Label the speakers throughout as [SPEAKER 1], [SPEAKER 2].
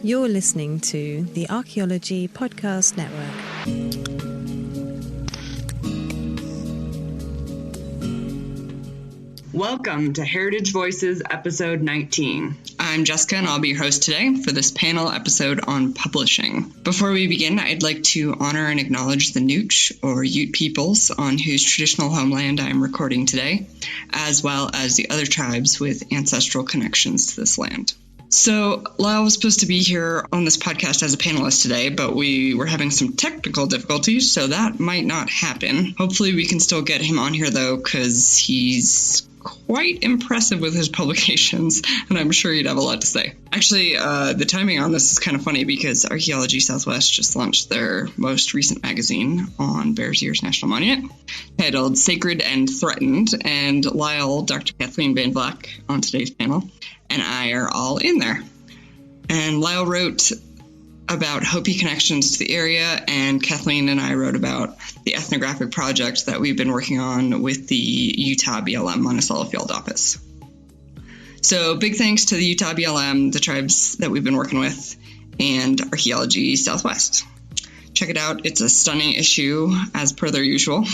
[SPEAKER 1] You're listening to the Archaeology Podcast Network.
[SPEAKER 2] Welcome to Heritage Voices, episode 19.
[SPEAKER 3] I'm Jessica, and I'll be your host today for this panel episode on publishing. Before we begin, I'd like to honor and acknowledge the Nooch, or Ute peoples, on whose traditional homeland I'm recording today, as well as the other tribes with ancestral connections to this land. So, Lyle was supposed to be here on this podcast as a panelist today, but we were having some technical difficulties, so that might not happen. Hopefully we can still get him on here, though, because he's quite impressive with his publications, and I'm sure he'd have a lot to say. Actually, the timing on this is kind of funny because Archaeology Southwest just launched their most recent magazine on Bears Ears National Monument, titled Sacred and Threatened, and Lyle, Dr. Kathleen Van Vlack, on today's panel, and I are all in there. And Lyle wrote about Hopi connections to the area, and Kathleen and I wrote about the ethnographic project that we've been working on with the Utah BLM Monticello Field Office. So big thanks to the Utah BLM, the tribes that we've been working with, and Archaeology Southwest. Check it out. It's a stunning issue, as per their usual,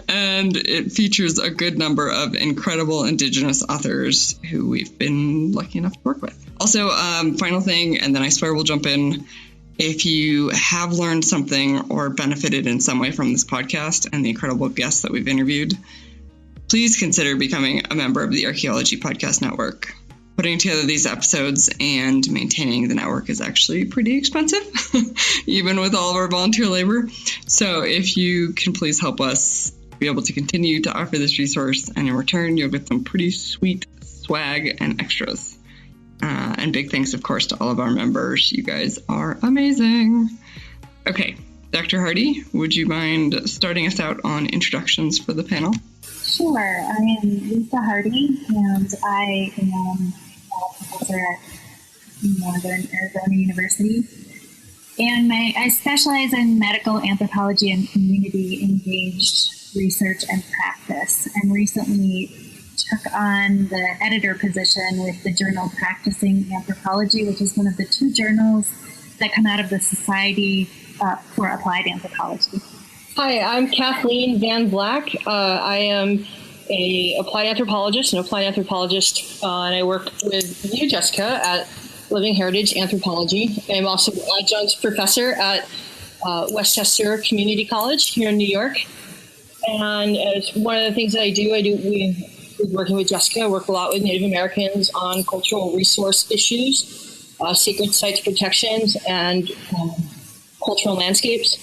[SPEAKER 3] and it features a good number of incredible Indigenous authors who we've been lucky enough to work with. Also, final thing, and then I swear we'll jump in. If you have learned something or benefited in some way from this podcast and the incredible guests that we've interviewed, please consider becoming a member of the Archaeology Podcast Network. Putting together these episodes and maintaining the network is actually pretty expensive, even with all of our volunteer labor. So if you can please help us be able to continue to offer this resource, and in return, you'll get some pretty sweet swag and extras. And big thanks, of course, to all of our members. You guys are amazing. Okay, Dr. Hardy, would you mind starting us out on introductions for the panel?
[SPEAKER 4] Sure. I am Lisa Hardy, and I am a professor at Northern Arizona University. And I specialize in medical anthropology and community engaged research and practice, and recently took on the editor position with the journal Practicing Anthropology, which is one of the two journals that come out of the Society for Applied Anthropology.
[SPEAKER 5] Hi, I'm Kathleen Van Vlack. I am an applied anthropologist, and I work with you, Jessica, at Living Heritage Anthropology. I'm also an adjunct professor at Westchester Community College here in New York. And as one of the things that we working with Jessica, I work a lot with Native Americans on cultural resource issues, sacred sites protections, and cultural landscapes.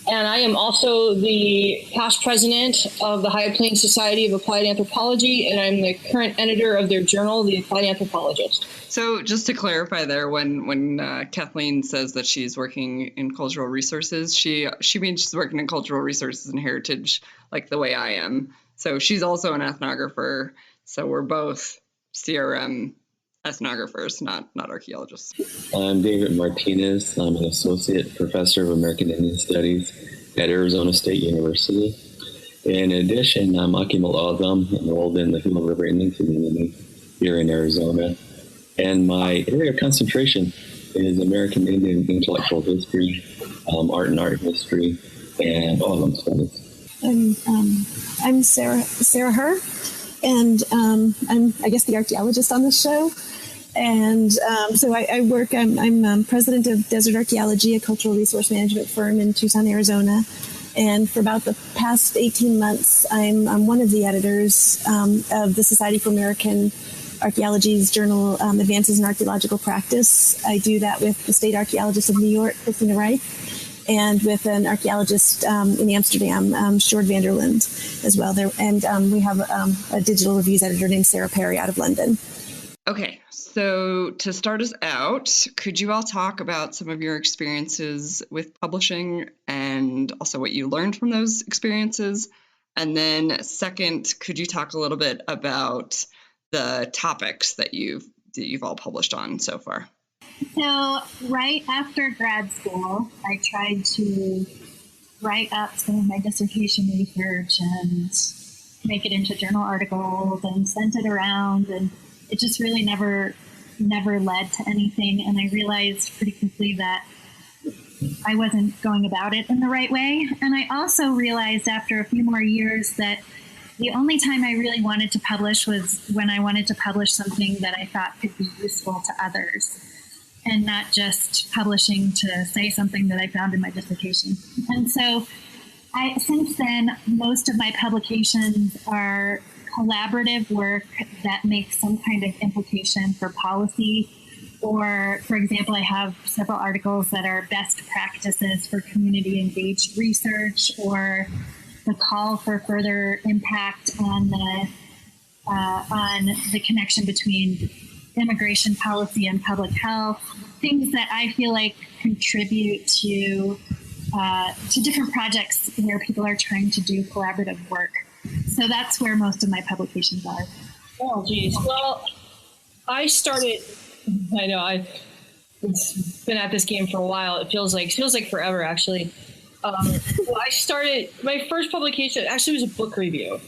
[SPEAKER 5] And I am also the past president of the High Plains Society of Applied Anthropology, and I'm the current editor of their journal, The Applied Anthropologist.
[SPEAKER 3] So just to clarify there, when Kathleen says that she's working in cultural resources, she means she's working in cultural resources and heritage like the way I am. So she's also an ethnographer. So we're both CRM ethnographers, not archaeologists.
[SPEAKER 6] I'm David Martinez. I'm an associate professor of American Indian Studies at Arizona State University. In addition, I'm Akimel O'odham, enrolled in the Gila River Indian community here in Arizona. And my area of concentration is American Indian intellectual history, art and art history, and O'odham studies.
[SPEAKER 7] I'm Sarah Herr, and I'm, I guess, the archaeologist on this show. And so I work, I'm president of Desert Archaeology, a cultural resource management firm in Tucson, Arizona. And for about the past 18 months, I'm one of the editors of the Society for American Archaeology's journal, Advances in Archaeological Practice. I do that with the state archaeologist of New York, Christina Reich, and with an archaeologist in Amsterdam, Sjoerd van der Linde, as well. And we have a digital reviews editor named Sarah Perry out of London.
[SPEAKER 3] Okay, so to start us out, could you all talk about some of your experiences with publishing and also what you learned from those experiences? And then second, could you talk a little bit about the topics that you've all published on so far?
[SPEAKER 4] So right after grad school, I tried to write up some of my dissertation research and make it into journal articles and sent it around, and it just really never never led to anything. And I realized pretty quickly that I wasn't going about it in the right way. And I also realized after a few more years that the only time I really wanted to publish was when I wanted to publish something that I thought could be useful to others, and not just publishing to say something that I found in my dissertation. And so since then, most of my publications are collaborative work that makes some kind of implication for policy. Or, for example, I have several articles that are best practices for community engaged research, or the call for further impact on the connection between immigration policy and public health, things that I feel like contribute to different projects where people are trying to do collaborative work. So that's where most of my publications are.
[SPEAKER 5] Oh, geez. Well, I know I've been at this game for a while. It feels like forever, actually. Well, I started, my first publication actually was a book review.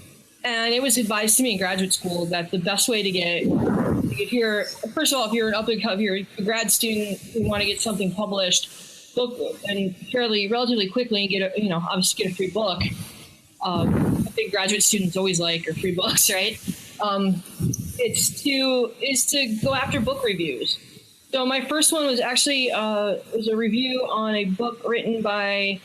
[SPEAKER 5] And it was advised to me in graduate school that the best way to get, if you're a grad student who want to get something published, book and relatively quickly and obviously get a free book. I think graduate students always like are free books, right? Is to go after book reviews. So my first one was actually was a review on a book written by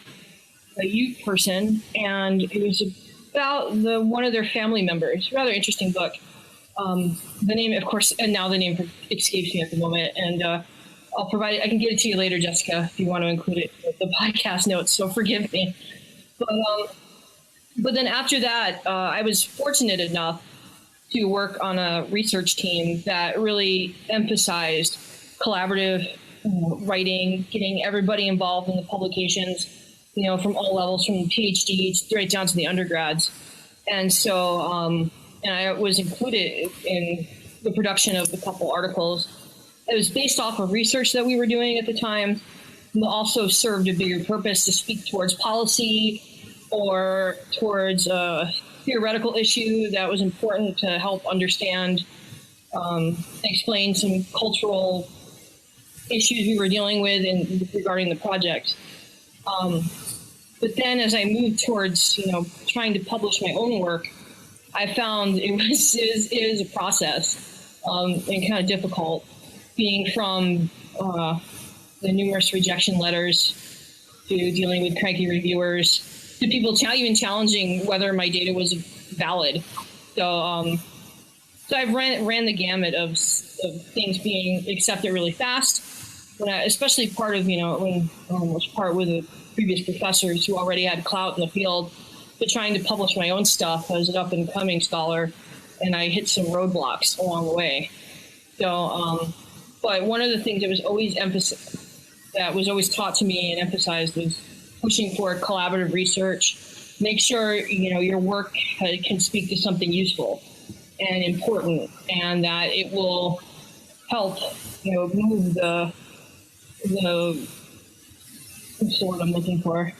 [SPEAKER 5] a youth person, and it was about one of their family members. Rather interesting book. The name, of course, and now the name escapes me at the moment, and I'll provide it. I can get it to you later, Jessica, if you want to include it with the podcast notes. So forgive me. But then after that, I was fortunate enough to work on a research team that really emphasized collaborative writing, getting everybody involved in the publications, from all levels, from PhDs right down to the undergrads. And so, and I was included in the production of a couple articles. It was based off of research that we were doing at the time, but also served a bigger purpose to speak towards policy or towards a theoretical issue that was important to help understand, explain some cultural issues we were dealing with regarding the project. But then as I moved towards, trying to publish my own work, I found it is a process and kind of difficult, being from the numerous rejection letters to dealing with cranky reviewers to people even challenging whether my data was valid. So I ran the gamut of things being accepted really fast, especially part of, when I was part with the previous professors who already had clout in the field, but trying to publish my own stuff as an up-and-coming scholar, and I hit some roadblocks along the way. So, but one of the things that was always taught to me and emphasized was pushing for collaborative research. Make sure your work can speak to something useful and important, and that it will help move what's the word I'm looking for?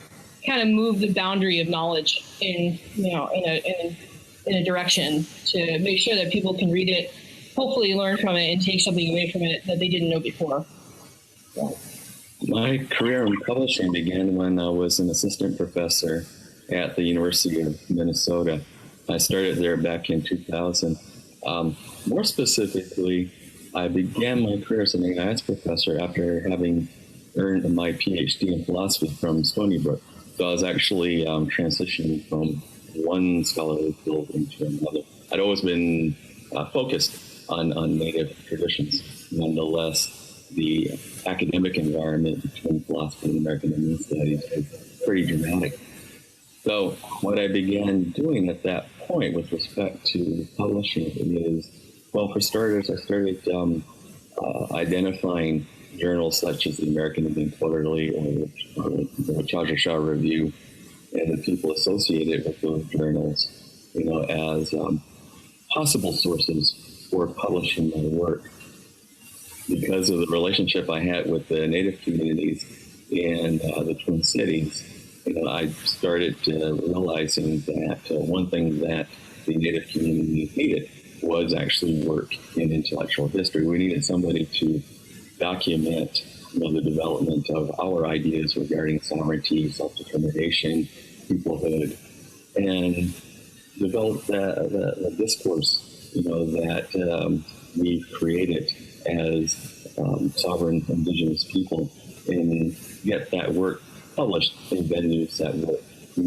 [SPEAKER 5] Kind of move the boundary of knowledge in a direction to make sure that people can read it, hopefully learn from it, and take something away from it that they didn't know before. So.
[SPEAKER 6] My career in publishing began when I was an assistant professor at the University of Minnesota. I started there back in 2000. More specifically, I began my career as an AIS professor after having earned my PhD in philosophy from Stony Brook. So I was actually transitioning from one scholarly field into another. I'd always been focused on Native traditions. Nonetheless, the academic environment between philosophy and American Indian Studies is pretty dramatic. So what I began doing at that point with respect to publishing is, well, for starters, I started identifying journals such as the American Indian Quarterly or the Chaja Review and the people associated with those journals, as possible sources for publishing my work. Because of the relationship I had with the Native communities in the Twin Cities, I started realizing that one thing that the Native community needed was actually work in intellectual history. We needed somebody to document the development of our ideas regarding sovereignty, self-determination, peoplehood, and develop the discourse, that we've created as sovereign indigenous people, and get that work published in venues that would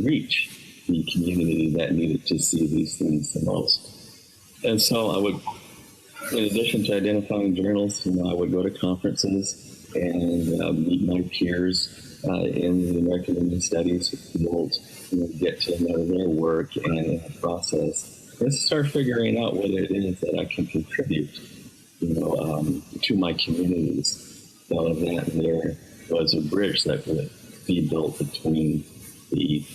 [SPEAKER 6] reach the community that needed to see these things the most. And so I would, in addition to identifying journals, I would go to conferences and meet my peers in the American Indian Studies field, get to know their work and process, and start figuring out what it is that I can contribute, to my communities. So that there was a bridge that could be built between the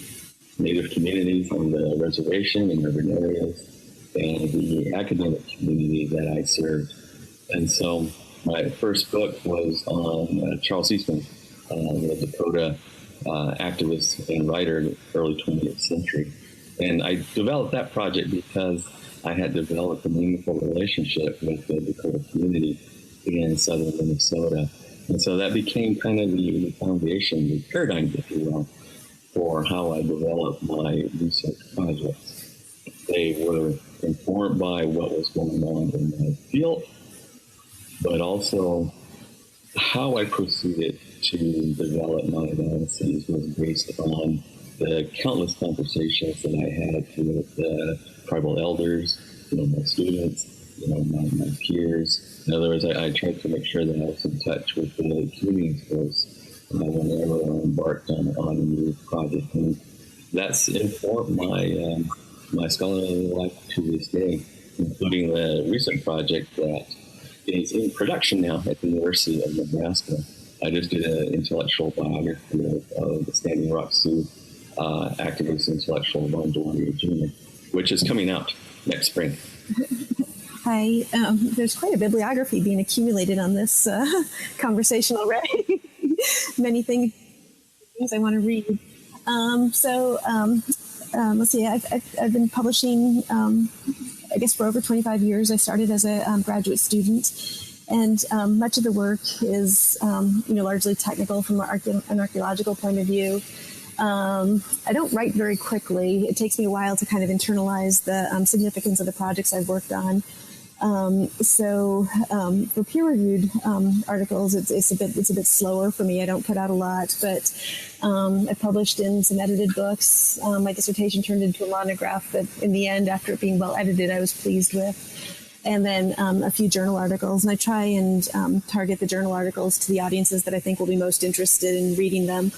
[SPEAKER 6] Native communities on the reservation and urban areas and the academic community that I served. And so my first book was on Charles Eastman, the Dakota activist and writer in the early 20th century. And I developed that project because I had developed a meaningful relationship with the Dakota community in southern Minnesota. And so that became kind of the foundation, the paradigm, if you will, for how I developed my research projects. They were informed by what was going on in my field, but also how I proceeded to develop my analyses was based on the countless conversations that I had with tribal elders, my students, my peers. In other words, I tried to make sure that I was in touch with the community's voice whenever I embarked on a new project. And that's informed my scholarly life to this day, including the recent project that is in production now at the University of Nebraska. I just did an intellectual biography of the Standing Rock Sioux activist intellectual Von Delaunay Jr., which is coming out next spring.
[SPEAKER 7] Hi, there's quite a bibliography being accumulated on this conversation already. Many things I want to read. Let's see, I've been publishing, I guess, for over 25 years. I started as a graduate student, and much of the work is, largely technical from an archaeological point of view. I don't write very quickly. It takes me a while to kind of internalize the significance of the projects I've worked on. For peer-reviewed articles, it's a bit slower for me. I don't put out a lot, but I published in some edited books. My dissertation turned into a monograph that, in the end, after it being well edited, I was pleased with. And then a few journal articles. And I try and target the journal articles to the audiences that I think will be most interested in reading them.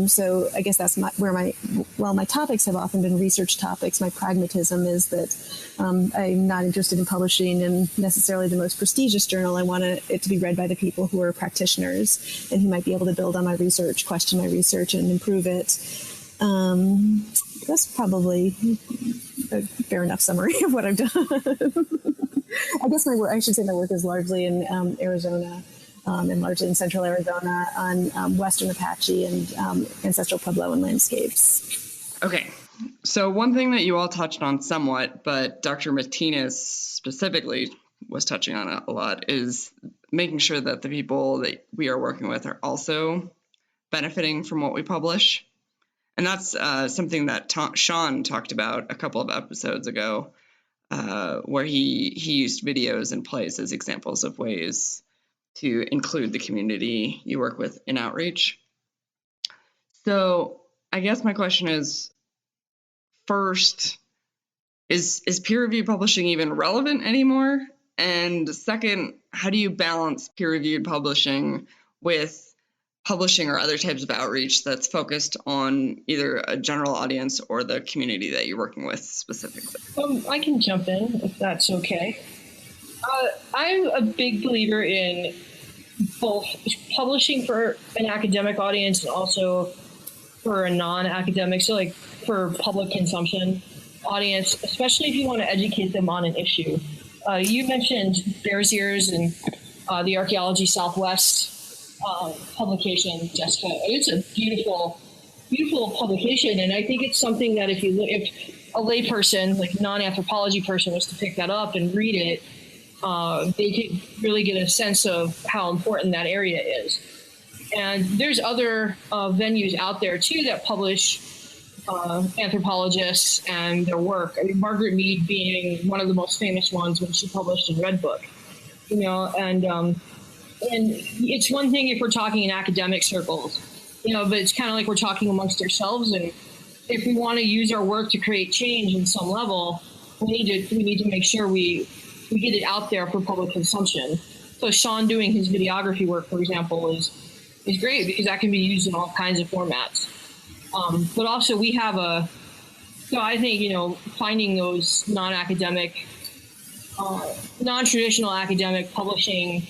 [SPEAKER 7] So I guess that's where my topics have often been research topics. My pragmatism is that I'm not interested in publishing in necessarily the most prestigious journal. I want it to be read by the people who are practitioners and who might be able to build on my research, question my research, and improve it. That's probably a fair enough summary of what I've done. I guess my work is largely in Arizona, and largely in central Arizona on Western Apache and ancestral Puebloan landscapes.
[SPEAKER 3] Okay. So one thing that you all touched on somewhat, but Dr. Martinez specifically was touching on it a lot, is making sure that the people that we are working with are also benefiting from what we publish. And that's something that Sean talked about a couple of episodes ago, where he used videos and plays as examples of ways to include the community you work with in outreach. So I guess my question is, first, is peer-reviewed publishing even relevant anymore? And second, how do you balance peer-reviewed publishing with publishing or other types of outreach that's focused on either a general audience or the community that you're working with specifically?
[SPEAKER 5] I can jump in if that's okay. I'm a big believer in both publishing for an academic audience and also for a non-academic, so like for public consumption audience, especially if you want to educate them on an issue. You mentioned Bears Ears and the Archaeology Southwest publication, Jessica. It's a beautiful, beautiful publication, and I think it's something that if a layperson, like a non-anthropology person, was to pick that up and read it, they could really get a sense of how important that area is. And there's other venues out there too that publish anthropologists and their work. I mean, Margaret Mead being one of the most famous ones when she published in Red Book, and it's one thing if we're talking in academic circles, but it's kind of like we're talking amongst ourselves. And if we want to use our work to create change in some level, we need to make sure we get it out there for public consumption. So Sean doing his videography work, for example, is great because that can be used in all kinds of formats. But also we have I think, finding those non-academic, non-traditional academic publishing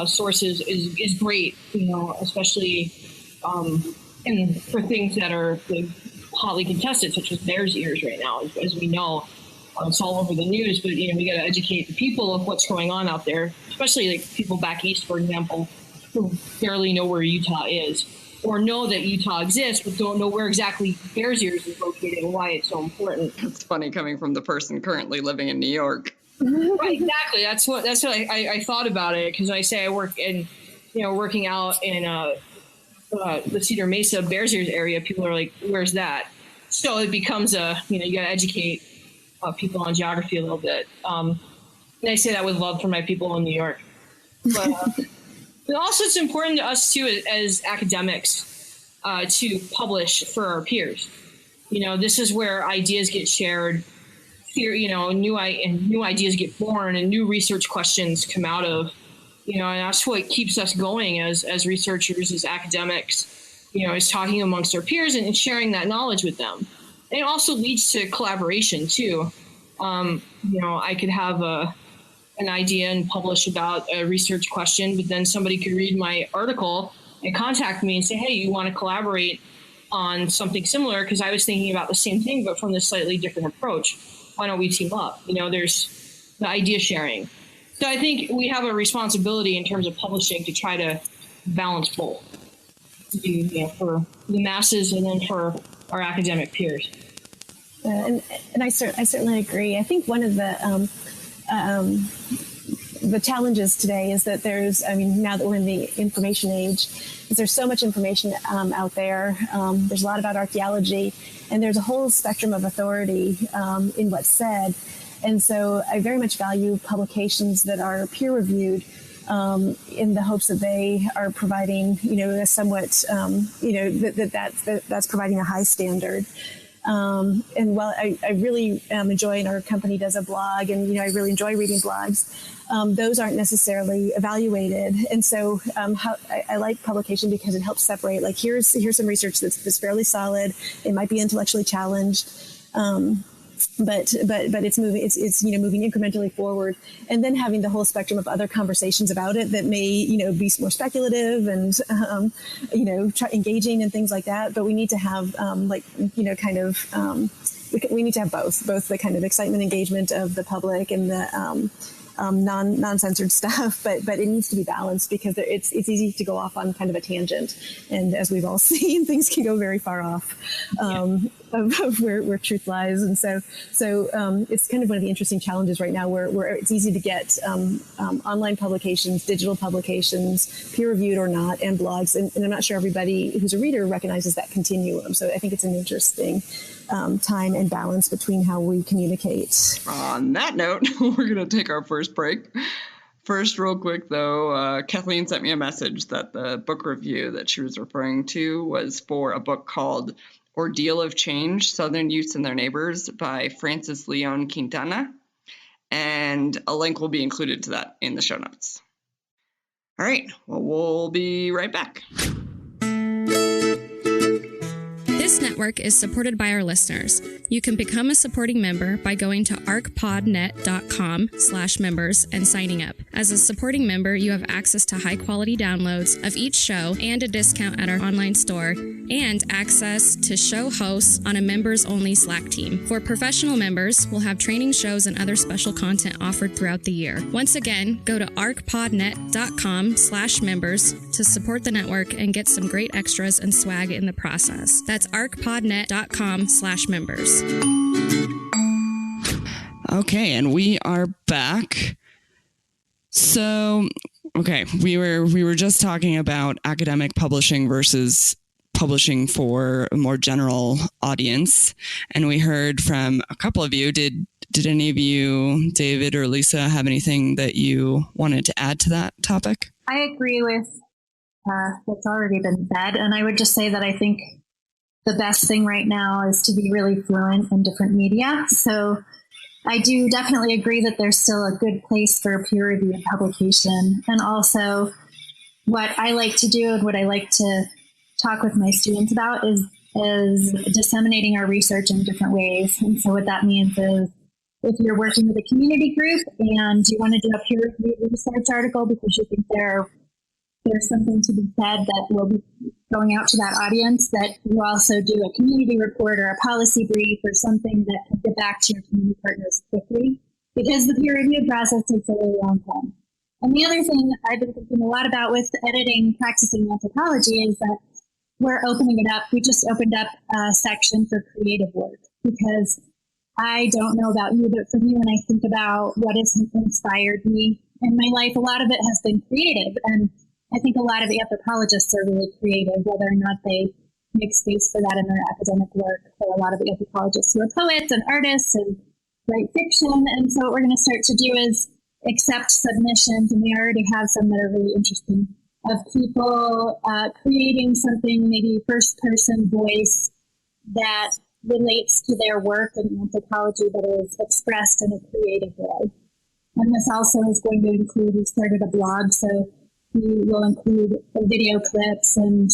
[SPEAKER 5] sources is great, especially for things that are hotly contested, such as Bears Ears right now, as we know. It's all over the news, but we got to educate the people of what's going on out there, especially like people back east, for example, who barely know where Utah is, or know that Utah exists, but don't know where exactly Bears Ears is located and why it's so important.
[SPEAKER 3] It's funny coming from the person currently living in New York.
[SPEAKER 5] Right, exactly. That's what I thought about it, because I say I work in, working out in the Cedar Mesa Bears Ears area. People are like, "Where's that?" So it becomes you got to educate people on geography a little bit. And I say that with love for my people in New York. But also it's important to us too as academics to publish for our peers. This is where ideas get shared. New ideas get born and new research questions come out of, and that's what keeps us going as researchers, as academics, is talking amongst our peers and sharing that knowledge with them. And it also leads to collaboration too. I could have an idea and publish about a research question, but then somebody could read my article and contact me and say, "Hey, you want to collaborate on something similar? Because I was thinking about the same thing, but from this slightly different approach. Why don't we team up?" There's the idea sharing. So I think we have a responsibility in terms of publishing to try to balance both, for the masses and then for our academic peers.
[SPEAKER 7] And I certainly agree. I think one of the challenges today is that now that we're in the information age, is there's so much information out there. There's a lot about archaeology, and there's a whole spectrum of authority in what's said. And so I very much value publications that are peer-reviewed in the hopes that they are providing, a somewhat, that's providing a high standard. And while I really enjoy, and our company does a blog, and I really enjoy reading blogs, those aren't necessarily evaluated. And so I like publication because it helps separate, like, here's some research that's fairly solid. It might be intellectually challenged, but it's moving incrementally forward, and then having the whole spectrum of other conversations about it that may be more speculative and engaging and things like that. But we need to have we need to have both the kind of excitement, engagement of the public and the non-censored stuff, but it needs to be balanced, because it's easy to go off on kind of a tangent, and as we've all seen, things can go very far off of where truth lies. And so it's kind of one of the interesting challenges right now, where it's easy to get online publications, digital publications, peer-reviewed or not, and blogs, and I'm not sure everybody who's a reader recognizes that continuum. So I think it's an interesting time and balance between how we communicate.
[SPEAKER 3] On that note, we're going to take our first break. First, real quick, though, Kathleen sent me a message that the book review that she was referring to was for a book called Ordeal of Change, Southern Youths and Their Neighbors by Francis Leon Quintana. And a link will be included to that in the show notes. All right, well, we'll be right back.
[SPEAKER 8] This network is supported by our listeners. You can become a supporting member by going to arcpodnet.com/members and signing up. As a supporting member, you have access to high-quality downloads of each show and a discount at our online store, and access to show hosts on a members-only Slack team. For professional members, we'll have training shows and other special content offered throughout the year. Once again, go to arcpodnet.com/members to support the network and get some great extras and swag in the process. That's arcpodnet.com/members.
[SPEAKER 3] Okay, and we are back. So, okay, we were just talking about academic publishing versus publishing for a more general audience, and we heard from a couple of you. Did any of you, David or Lisa, have anything that you wanted to add to that topic?
[SPEAKER 4] I agree with what's already been said, and I would just say that I think the best thing right now is to be really fluent in different media. So I do definitely agree that there's still a good place for peer-reviewed publication. And also what I like to do and what I like to talk with my students about is disseminating our research in different ways. And so what that means is if you're working with a community group and you want to do a peer-reviewed research article because you think there's something to be said that will be going out to that audience, that you also do a community report or a policy brief or something that can get back to your community partners quickly, because the peer review process takes a really long time. And the other thing I've been thinking a lot about with editing practicing anthropology is that we're opening it up. We just opened up a section for creative work, because I don't know about you, but for me, when I think about what has inspired me in my life, a lot of it has been creative. And I think a lot of anthropologists are really creative, whether or not they make space for that in their academic work. There are a lot of anthropologists who are poets and artists and write fiction. And so what we're going to start to do is accept submissions, and we already have some that are really interesting, of people creating something, maybe first-person voice, that relates to their work in anthropology but is expressed in a creative way. And this also is going to include, we started a blog, so we will include video clips and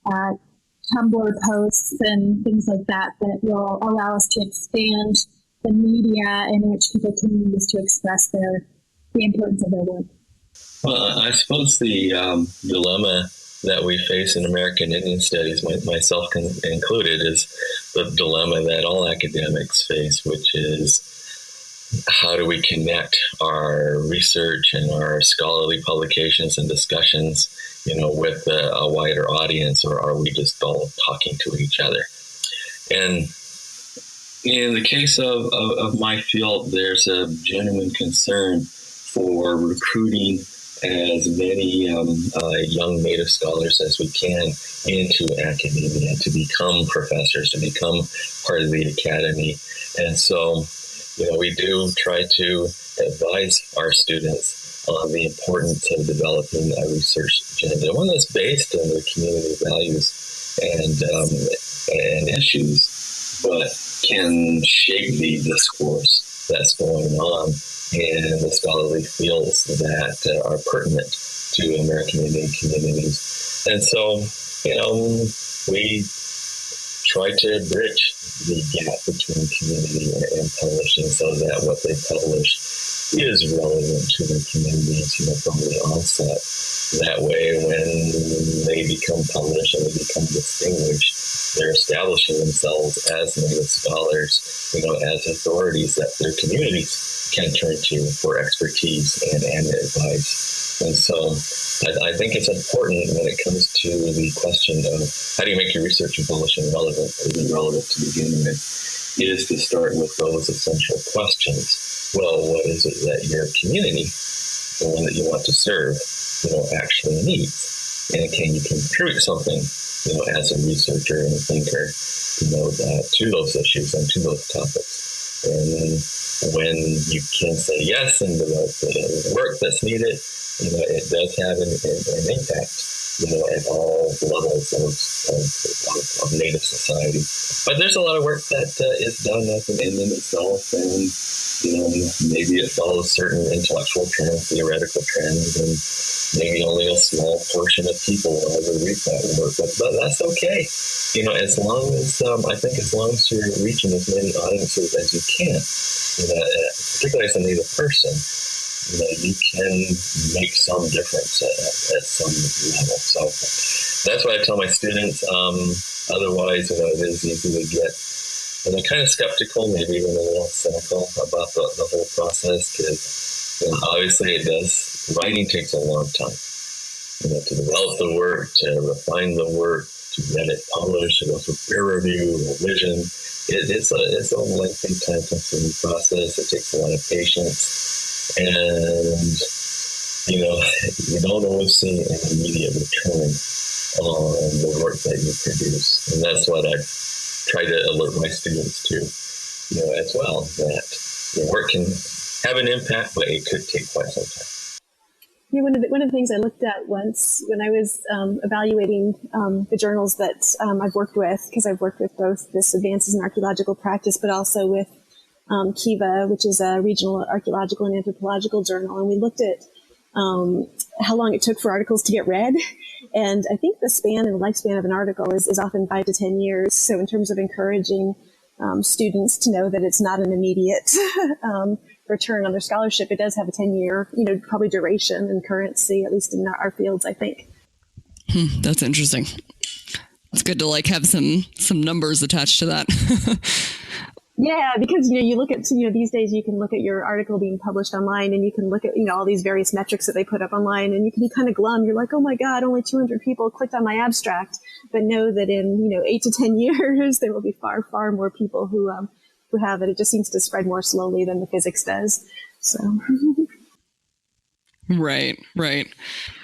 [SPEAKER 4] Tumblr posts and things like that will allow us to expand the media in which people can use to express the importance of their work.
[SPEAKER 6] Well, I suppose the dilemma that we face in American Indian Studies, myself included, is the dilemma that all academics face, which is how do we connect our research and our scholarly publications and discussions, with a wider audience, or are we just all talking to each other? And in the case of my field, there's a genuine concern for recruiting as many young Native scholars as we can into academia to become professors, to become part of the academy. And so, we do try to advise our students on the importance of developing a research agenda, one that's based on their community values and issues, but can shape the discourse that's going on in the scholarly fields that are pertinent to American Indian communities. And so, we try to bridge the gap between community and publishing so that what they publish is relevant to their communities, from the onset. That way, when they become published and they become distinguished, they're establishing themselves as Native scholars, as authorities that their communities can turn to for expertise and advice. And so I think it's important when it comes to the question of how do you make your research and publishing relevant, or even relevant to begin with, is to start with those essential questions. Well, what is it that your community, the one that you want to serve, actually needs? And can you contribute something, as a researcher and a thinker, to those issues and to those topics? And when you can say yes and develop the work that's needed, it does have an impact, at all levels of Native society. But there's a lot of work that is done as an end in itself, and maybe it follows certain intellectual trends, theoretical trends, and maybe only a small portion of people will ever read that work. But that's okay. As long as as long as you're reaching as many audiences as you can, particularly as a Native person, you can make some difference at some level. So that's what I tell my students. Otherwise, it is easy to get kind of skeptical, maybe even a little cynical about the whole process, because obviously it does. Writing takes a long time, to develop the work, to refine the work, to get it published, to go through peer review, revision. It's a lengthy, time-consuming process. It takes a lot of patience, and you don't always see an immediate return on the work that you produce, and that's what I try to alert my students to, as well, that your work can have an impact, but it could take quite some time.
[SPEAKER 7] Yeah, one of the things I looked at once when I was evaluating the journals that I've worked with, because I've worked with both this Advances in Archaeological Practice, but also with KIVA, which is a regional archaeological and anthropological journal, and we looked at how long it took for articles to get read. And I think the span and lifespan of an article is often 5 to 10 years. So in terms of encouraging students to know that it's not an immediate return on their scholarship, it does have a 10-year, probably duration and currency, at least in our fields, I think.
[SPEAKER 3] That's interesting. It's good to have some numbers attached to that.
[SPEAKER 7] Yeah, because you look at these days you can look at your article being published online, and you can look at all these various metrics that they put up online, and you can be kind of glum. You're like, oh my God, only 200 people clicked on my abstract, but know that in 8 to 10 years there will be far, far more people who have it. It just seems to spread more slowly than the physics does. So. Right.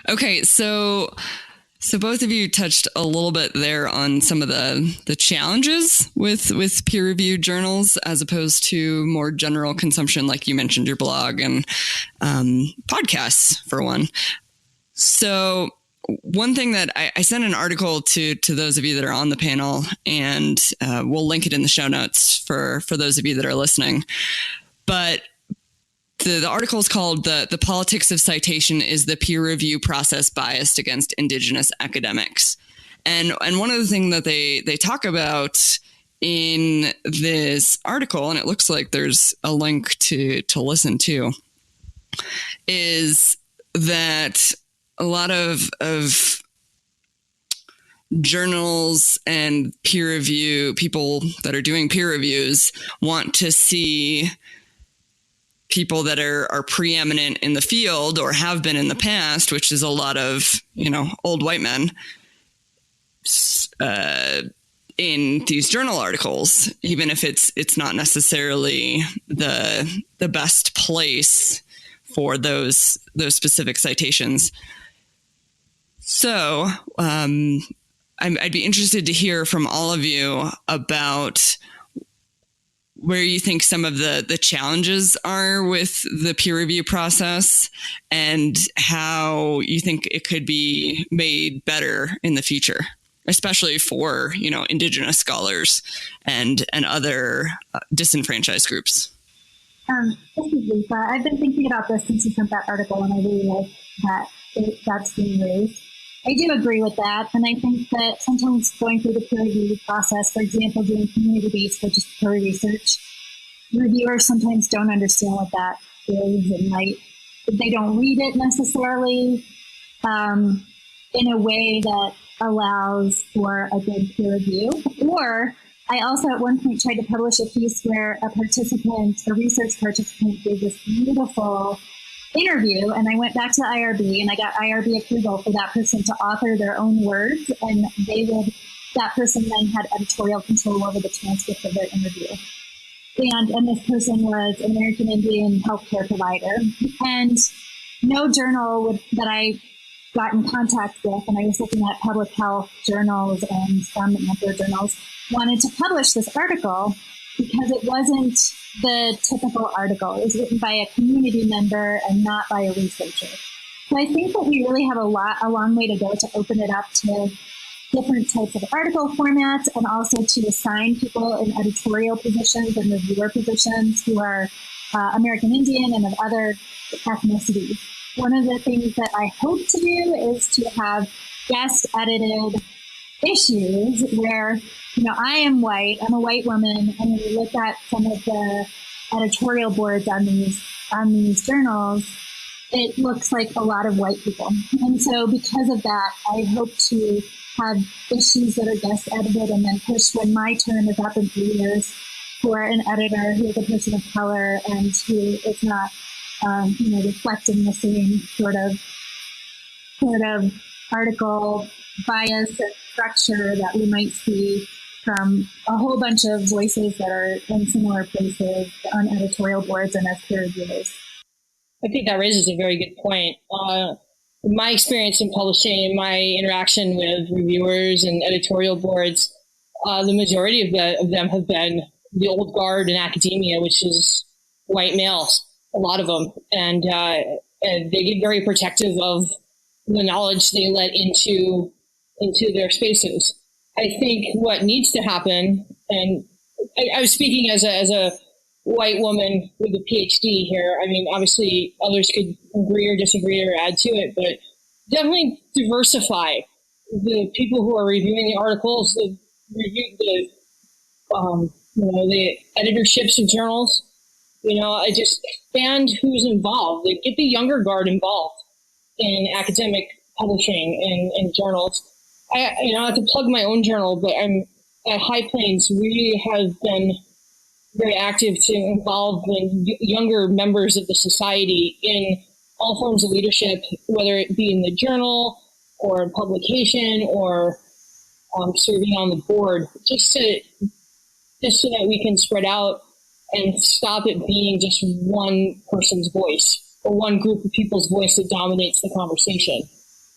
[SPEAKER 3] Okay, so both of you touched a little bit there on some of the challenges with peer-reviewed journals as opposed to more general consumption, like you mentioned your blog and podcasts, for one. So one thing that I sent an article to those of you that are on the panel, and we'll link it in the show notes for those of you that are listening. But the article is called The Politics of Citation is the Peer Review Process Biased Against Indigenous Academics. And one of the things that they talk about in this article, and it looks like there's a link to listen to, is that a lot of journals and peer review, people that are doing peer reviews, want to see people that are preeminent in the field or have been in the past, which is a lot of, old white men in these journal articles, even if it's not necessarily the best place for those specific citations. So I'd be interested to hear from all of you about where you think some of the challenges are with the peer review process and how you think it could be made better in the future, especially for, Indigenous scholars and other disenfranchised groups.
[SPEAKER 4] This is Lisa. I've been thinking about this since you sent that article, and I really like that that's being raised. I do agree with that, and I think that sometimes going through the peer review process, for example, doing community-based participatory research, reviewers sometimes don't understand what that is, and they don't read it necessarily in a way that allows for a good peer review. Or I also at one point tried to publish a piece where a research participant gave this beautiful interview, and I went back to the IRB and I got IRB approval for that person to author their own words, and that person then had editorial control over the transcript of their interview. And this person was an American Indian healthcare provider, and no journal that I got in contact with, and I was looking at public health journals and some anthro journals, wanted to publish this article because it wasn't the typical article. It was written by a community member and not by a researcher. So I think that we really have a long way to go to open it up to different types of article formats, and also to assign people in editorial positions and reviewer positions who are American Indian and of other ethnicities. One of the things that I hope to do is to have guest edited issues where, I am white, I'm a white woman, and when you look at some of the editorial boards on these journals, it looks like a lot of white people. And so because of that, I hope to have issues that are guest edited and then pushed when my term is up in 3 years for an editor who is a person of color and who is not, reflecting the same sort of article bias and structure that we might see from a whole bunch of voices that are in similar places on editorial boards and as peer reviewers.
[SPEAKER 5] I think that raises a very good point. My experience in publishing and my interaction with reviewers and editorial boards, the majority of them have been the old guard in academia, which is white males, a lot of them. And they get very protective of the knowledge they let into their spaces. I think what needs to happen, and I was speaking as a white woman with a PhD here. I mean, obviously others could agree or disagree or add to it, but definitely diversify the people who are reviewing the articles, the editorships of journals. I just expand who's involved. Get the younger guard involved in academic publishing and journals. I have to plug my own journal, but I'm at High Plains. We have been very active to involve the younger members of the society in all forms of leadership, whether it be in the journal or in publication or serving on the board, just so that we can spread out and stop it being just one person's voice or one group of people's voice that dominates the conversation,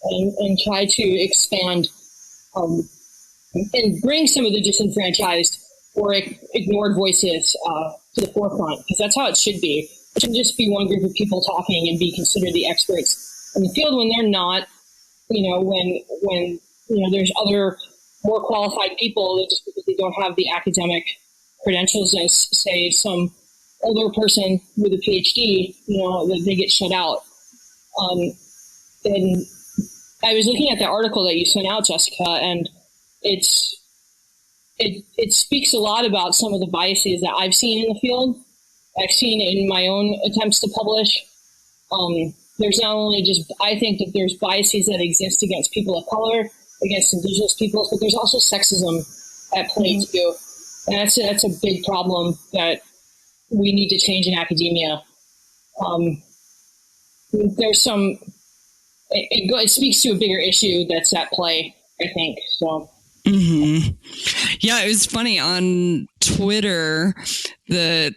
[SPEAKER 5] and try to expand and bring some of the disenfranchised or ignored voices to the forefront, because that's how it should be. It shouldn't just be one group of people talking and be considered the experts in the field when they're not. When there's other more qualified people that just because they don't have the academic credentials as, say, some older person with a PhD, that they get shut out. And I was looking at the article that you sent out, Jessica, and it speaks a lot about some of the biases that I've seen in the field. I've seen in my own attempts to publish. There's not only I think that there's biases that exist against people of color, against indigenous peoples, but there's also sexism at play too. And that's a big problem that we need to change in academia. There's it speaks to a bigger issue that's at play, I think. So.
[SPEAKER 3] Mm-hmm. Yeah, it was funny on Twitter. I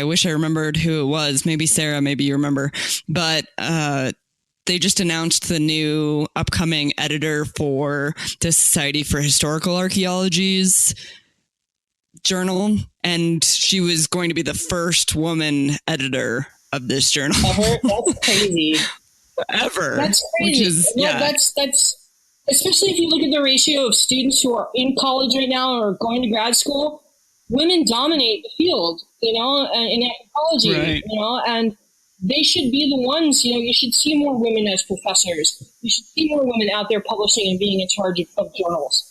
[SPEAKER 3] wish I remembered who it was. Maybe Sarah, maybe you remember. But they just announced the new upcoming editor for the Society for Historical Archaeology's journal, and she was going to be the first woman editor of this journal.
[SPEAKER 5] Ever? That's crazy.
[SPEAKER 3] Ever.
[SPEAKER 5] That's crazy.
[SPEAKER 3] Which is,
[SPEAKER 5] that's especially if you look at the ratio of students who are in college right now or going to grad school. Women dominate the field, in anthropology,
[SPEAKER 3] right.
[SPEAKER 5] And they should be the ones, you should see more women as professors. You should see more women out there publishing and being in charge of journals,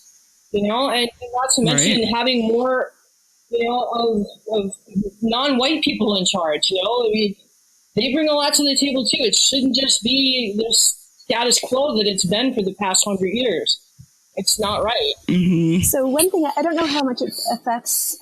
[SPEAKER 5] and not to mention having more, of non-white people in charge, I mean, they bring a lot to the table too. It shouldn't just be the status quo that it's been for the past 100 years. It's not right.
[SPEAKER 3] Mm-hmm.
[SPEAKER 7] So one thing, I don't know how much it affects,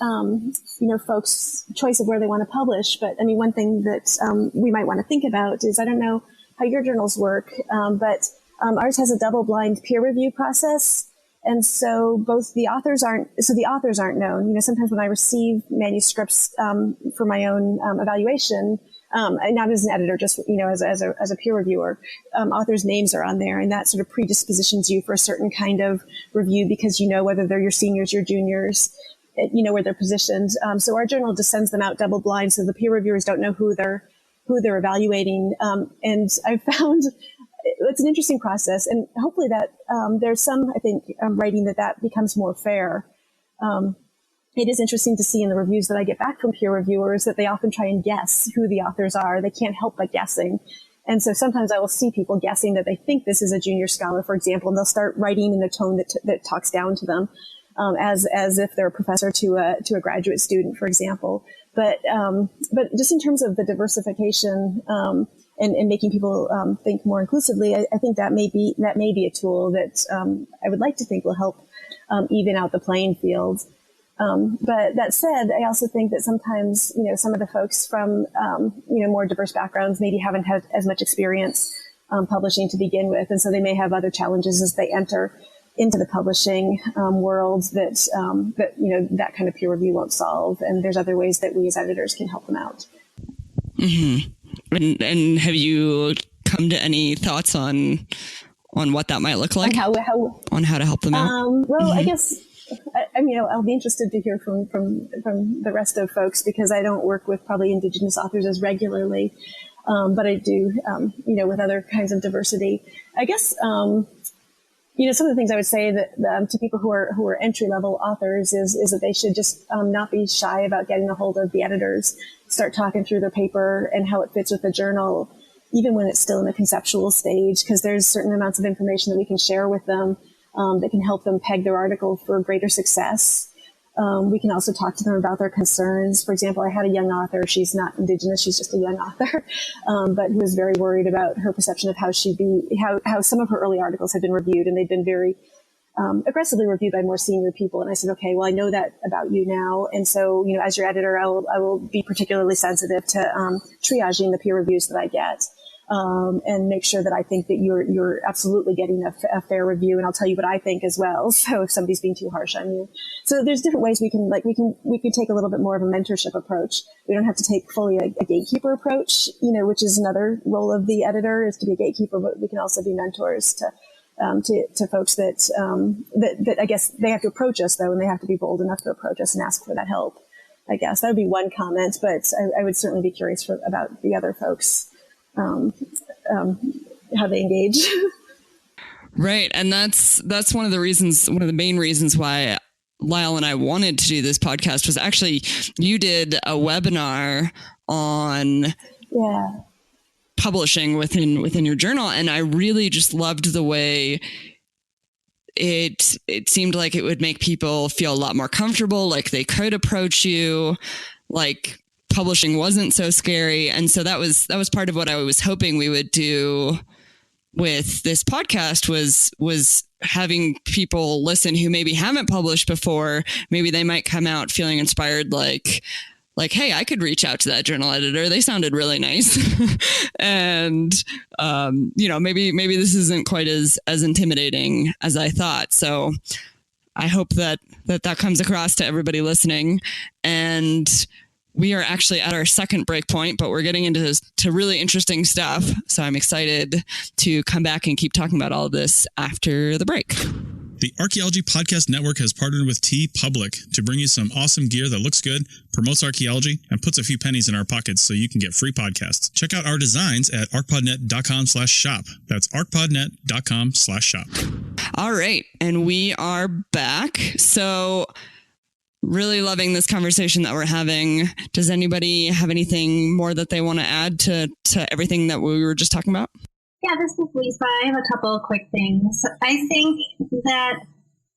[SPEAKER 7] folks' choice of where they want to publish, but I mean, one thing that we might want to think about is, I don't know how your journals work, but ours has a double-blind peer review process. And so the authors aren't known. Sometimes when I receive manuscripts for my own evaluation, not as an editor, just as a peer reviewer, authors' names are on there, and that sort of predispositions you for a certain kind of review because whether they're your seniors, your juniors, where they're positioned. So our journal just sends them out double blind, so the peer reviewers don't know who they're evaluating. And I found it's an interesting process, and hopefully that there's some, I think, writing that becomes more fair. It is interesting to see in the reviews that I get back from peer reviewers that they often try and guess who the authors are. They can't help but guessing. And so sometimes I will see people guessing that they think this is a junior scholar, for example, and they'll start writing in a tone that talks down to them, as if they're a professor to a graduate student, for example. But just in terms of the diversification, and making people think more inclusively, I think that may be a tool that I would like to think will help even out the playing field. But that said, I also think that sometimes, some of the folks from, more diverse backgrounds maybe haven't had as much experience publishing to begin with. And so they may have other challenges as they enter into the publishing world that that kind of peer review won't solve. And there's other ways that we as editors can help them out.
[SPEAKER 3] Mm-hmm. And have you come to any thoughts on what that might look like? On how to help them out?
[SPEAKER 7] I guess, I'll be interested to hear from the rest of folks, because I don't work with probably Indigenous authors as regularly, but I do, with other kinds of diversity. I guess, some of the things I would say that to people who are entry level authors is that they should just not be shy about getting a hold of the editors, start talking through their paper and how it fits with the journal, even when it's still in the conceptual stage, because there's certain amounts of information that we can share with them that can help them peg their article for greater success. We can also talk to them about their concerns. For example, I had a young author. She's not Indigenous. She's just a young author, but who was very worried about her perception of how some of her early articles had been reviewed, and they'd been very aggressively reviewed by more senior people. And I said, okay, well, I know that about you now. And so, as your editor, I will be particularly sensitive to triaging the peer reviews that I get. And make sure that I think that you're absolutely getting a fair review, and I'll tell you what I think as well. So if somebody's being too harsh on you, so there's different ways we can take a little bit more of a mentorship approach. We don't have to take fully a gatekeeper approach, which is another role of the editor, is to be a gatekeeper, but we can also be mentors to folks that I guess they have to approach us though, and they have to be bold enough to approach us and ask for that help. I guess that would be one comment, but I would certainly be curious about the other folks. How they engage.
[SPEAKER 3] Right. And that's one of the main reasons why Lyle and I wanted to do this podcast was actually you did a webinar on publishing within your journal. And I really just loved the way it seemed like it would make people feel a lot more comfortable, like they could approach you, like publishing wasn't so scary. And so that was part of what I was hoping we would do with this podcast was having people listen who maybe haven't published before. Maybe they might come out feeling inspired, like, hey, I could reach out to that journal editor. They sounded really nice. And, maybe this isn't quite as intimidating as I thought. So I hope that comes across to everybody listening. And we are actually at our second break point, but we're getting into really interesting stuff. So I'm excited to come back and keep talking about all of this after the break.
[SPEAKER 9] The Archaeology Podcast Network has partnered with TeePublic to bring you some awesome gear that looks good, promotes archaeology, and puts a few pennies in our pockets so you can get free podcasts. Check out our designs at arcpodnet.com/shop. That's arcpodnet.com/shop.
[SPEAKER 3] All right. And we are back. So really loving this conversation that we're having. Does anybody have anything more that they want to add to everything that we were just talking about?
[SPEAKER 4] Yeah, this is Lisa. I have a couple of quick things. I think that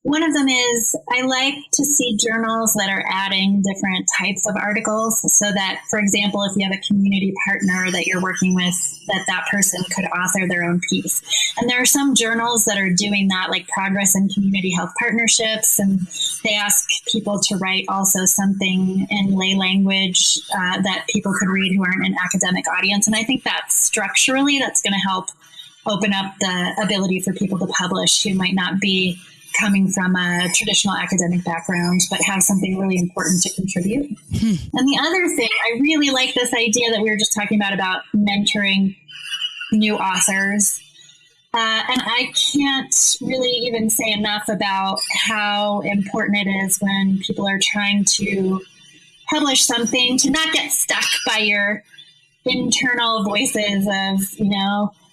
[SPEAKER 4] one of them is I like to see journals that are adding different types of articles so that, for example, if you have a community partner that you're working with, that person could author their own piece. And there are some journals that are doing that, like Progress in Community Health Partnerships, and they ask people to write also something in lay language that people could read who aren't an academic audience. And I think that structurally, that's going to help open up the ability for people to publish who might not be coming from a traditional academic background, but have something really important to contribute. And the other thing, I really like this idea that we were just talking about mentoring new authors. And I can't really even say enough about how important it is when people are trying to publish something to not get stuck by your internal voices of,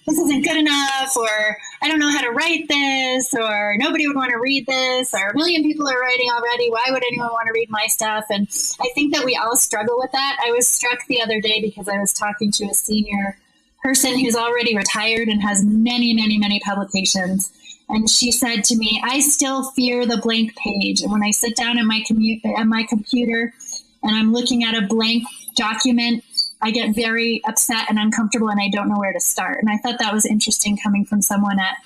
[SPEAKER 4] this isn't good enough, or I don't know how to write this, or nobody would want to read this, or a million people are writing already. Why would anyone want to read my stuff? And I think that we all struggle with that. I was struck the other day because I was talking to a senior person who's already retired and has many, many, many publications. And she said to me, I still fear the blank page. And when I sit down at my computer and I'm looking at a blank document, I get very upset and uncomfortable and I don't know where to start. And I thought that was interesting coming from someone at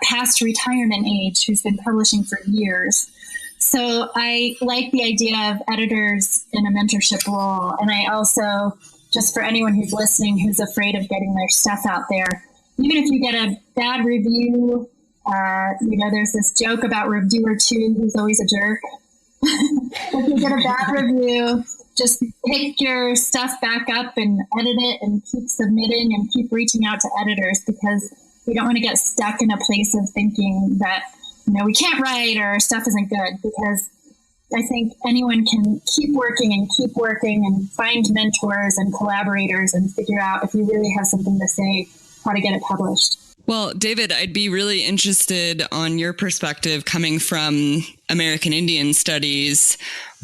[SPEAKER 4] past retirement age who's been publishing for years. So I like the idea of editors in a mentorship role. And I also, just for anyone who's listening, who's afraid of getting their stuff out there, even if you get a bad review, there's this joke about reviewer 2 who's always a jerk. If you get a bad review, just pick your stuff back up and edit it and keep submitting and keep reaching out to editors, because we don't want to get stuck in a place of thinking that, we can't write or our stuff isn't good, because I think anyone can keep working and find mentors and collaborators and figure out, if you really have something to say, how to get it published.
[SPEAKER 3] Well, David, I'd be really interested on your perspective coming from American Indian Studies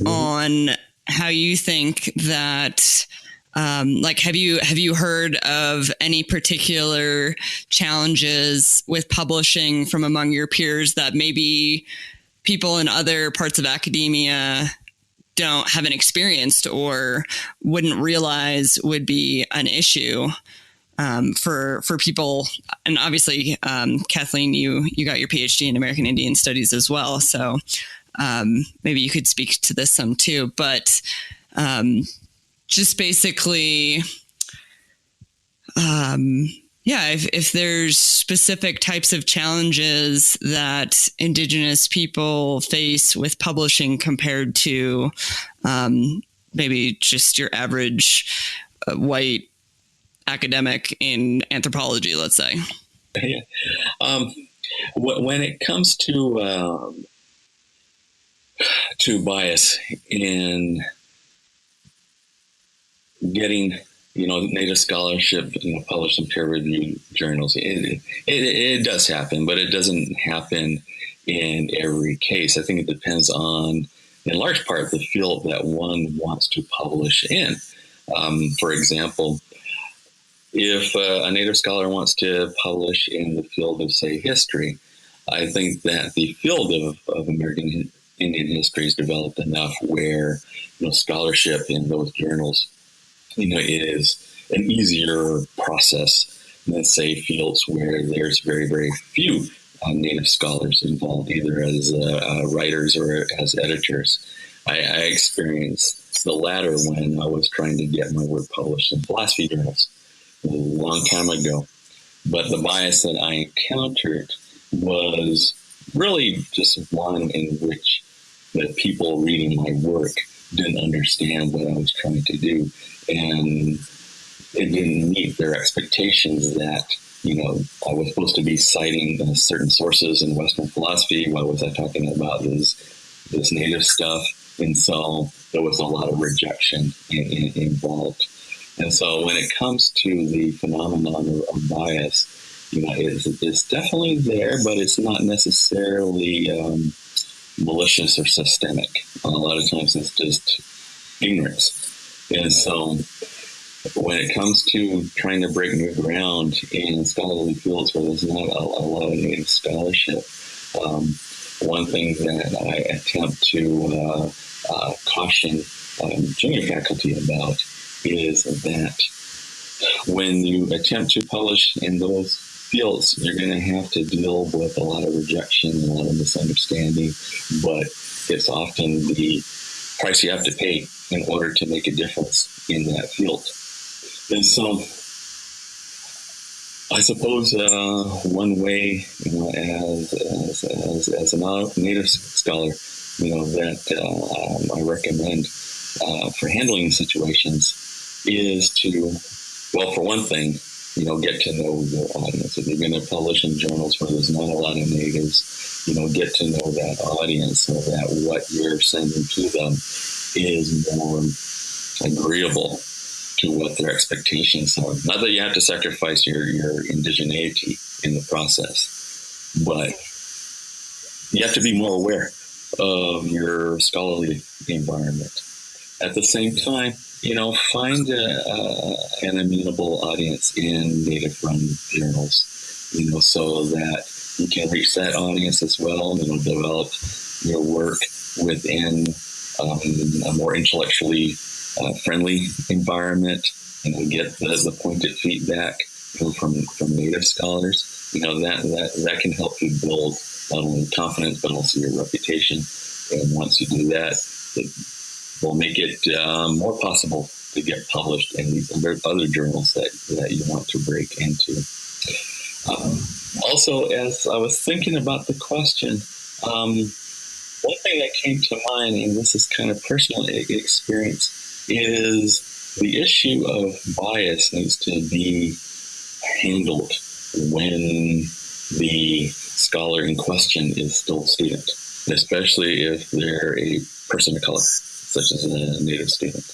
[SPEAKER 3] on how you think that, have you heard of any particular challenges with publishing from among your peers that maybe people in other parts of academia haven't experienced or wouldn't realize would be an issue for people? And obviously, Kathleen, you got your PhD in American Indian Studies as well, so maybe you could speak to this some too. But just basically, if there's specific types of challenges that Indigenous people face with publishing compared to maybe just your average white academic in anthropology, let's say.
[SPEAKER 6] Yeah. When it comes to bias in getting Native scholarship published in peer-reviewed journals, it does happen, but it doesn't happen in every case. I think it depends on, in large part, the field that one wants to publish in. For example, if a Native scholar wants to publish in the field of, say, history, I think that the field of American Indian history is developed enough where scholarship in those journals is an easier process than, say, fields where there's very, very few Native scholars involved, either as writers or as editors. I experienced the latter when I was trying to get my work published in philosophy journals a long time ago. But the bias that I encountered was really just one in which the people reading my work didn't understand what I was trying to do. And it didn't meet their expectations that, I was supposed to be citing certain sources in Western philosophy. Why was I talking about this Native stuff? And so there was a lot of rejection involved. And so when it comes to the phenomenon of bias, it's definitely there, but it's not necessarily malicious or systemic. A lot of times it's just ignorance. And so when it comes to trying to break new ground in scholarly fields where there's not a lot of Native scholarship, one thing that I attempt to caution junior faculty about is that when you attempt to publish in those fields, you're going to have to deal with a lot of rejection, a lot of misunderstanding, but it's often the price you have to pay in order to make a difference in that field. And so I suppose one way, as a Native scholar, that I recommend for handling situations is to, well, for one thing, get to know your audience. If you're going to publish in journals where there's not a lot of natives, get to know that audience so that what you're sending to them is more agreeable to what their expectations are. Not that you have to sacrifice your indigeneity in the process, but you have to be more aware of your scholarly environment. At the same time, find an amenable audience in Native-run journals, so that you can reach that audience as well. Develop your work within a more intellectually friendly environment, get the pointed feedback from native scholars. That can help you build not only confidence but also your reputation. And once you do that, it will make it more possible to get published in these other journals that you want to break into. Also, as I was thinking about the question, one thing that came to mind, and this is kind of personal experience, is the issue of bias needs to be handled when the scholar in question is still a student, especially if they're a person of color, such as a Native student.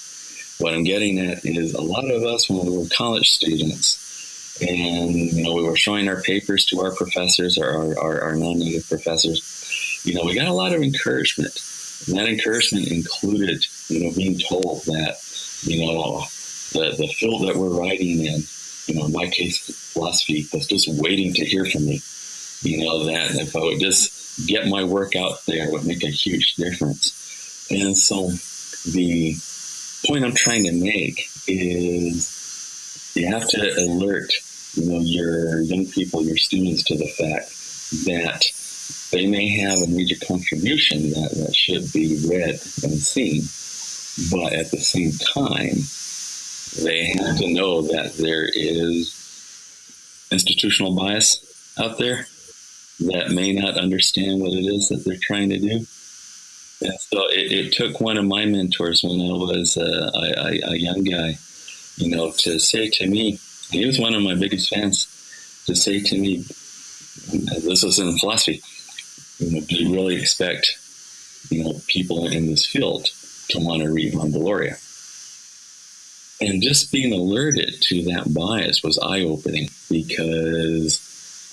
[SPEAKER 6] What I'm getting at is a lot of us, when we were college students, and we were showing our papers to our professors, or our non-Native professors, we got a lot of encouragement. And that encouragement included, being told that, the field that we're writing in my case, philosophy, was just waiting to hear from me. That if I would just get my work out there, it would make a huge difference. And so the point I'm trying to make is you have to alert, your young people, your students, to the fact that they may have a major contribution that should be read and seen, but at the same time, they have to know that there is institutional bias out there that may not understand what it is that they're trying to do. And so it took one of my mentors when I was a young guy, to say to me, he was one of my biggest fans, to say to me, this was in philosophy, do you really expect, people in this field to want to read von Deloria? And just being alerted to that bias was eye-opening, because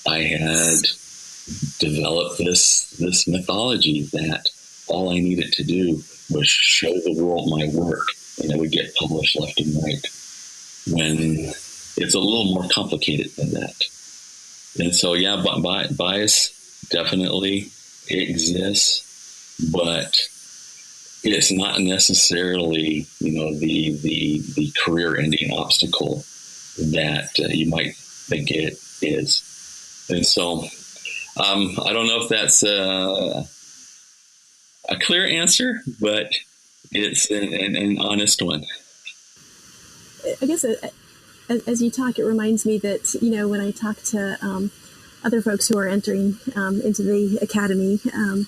[SPEAKER 6] I had developed this mythology that all I needed to do was show the world my work, and it would get published left and right, when it's a little more complicated than that. And so, yeah, bias definitely exists, but it's not necessarily, the career-ending obstacle that you might think it is. And so, I don't know if that's a clear answer, but it's an honest one.
[SPEAKER 7] I guess as you talk, it reminds me that, when I talk to other folks who are entering into the academy, and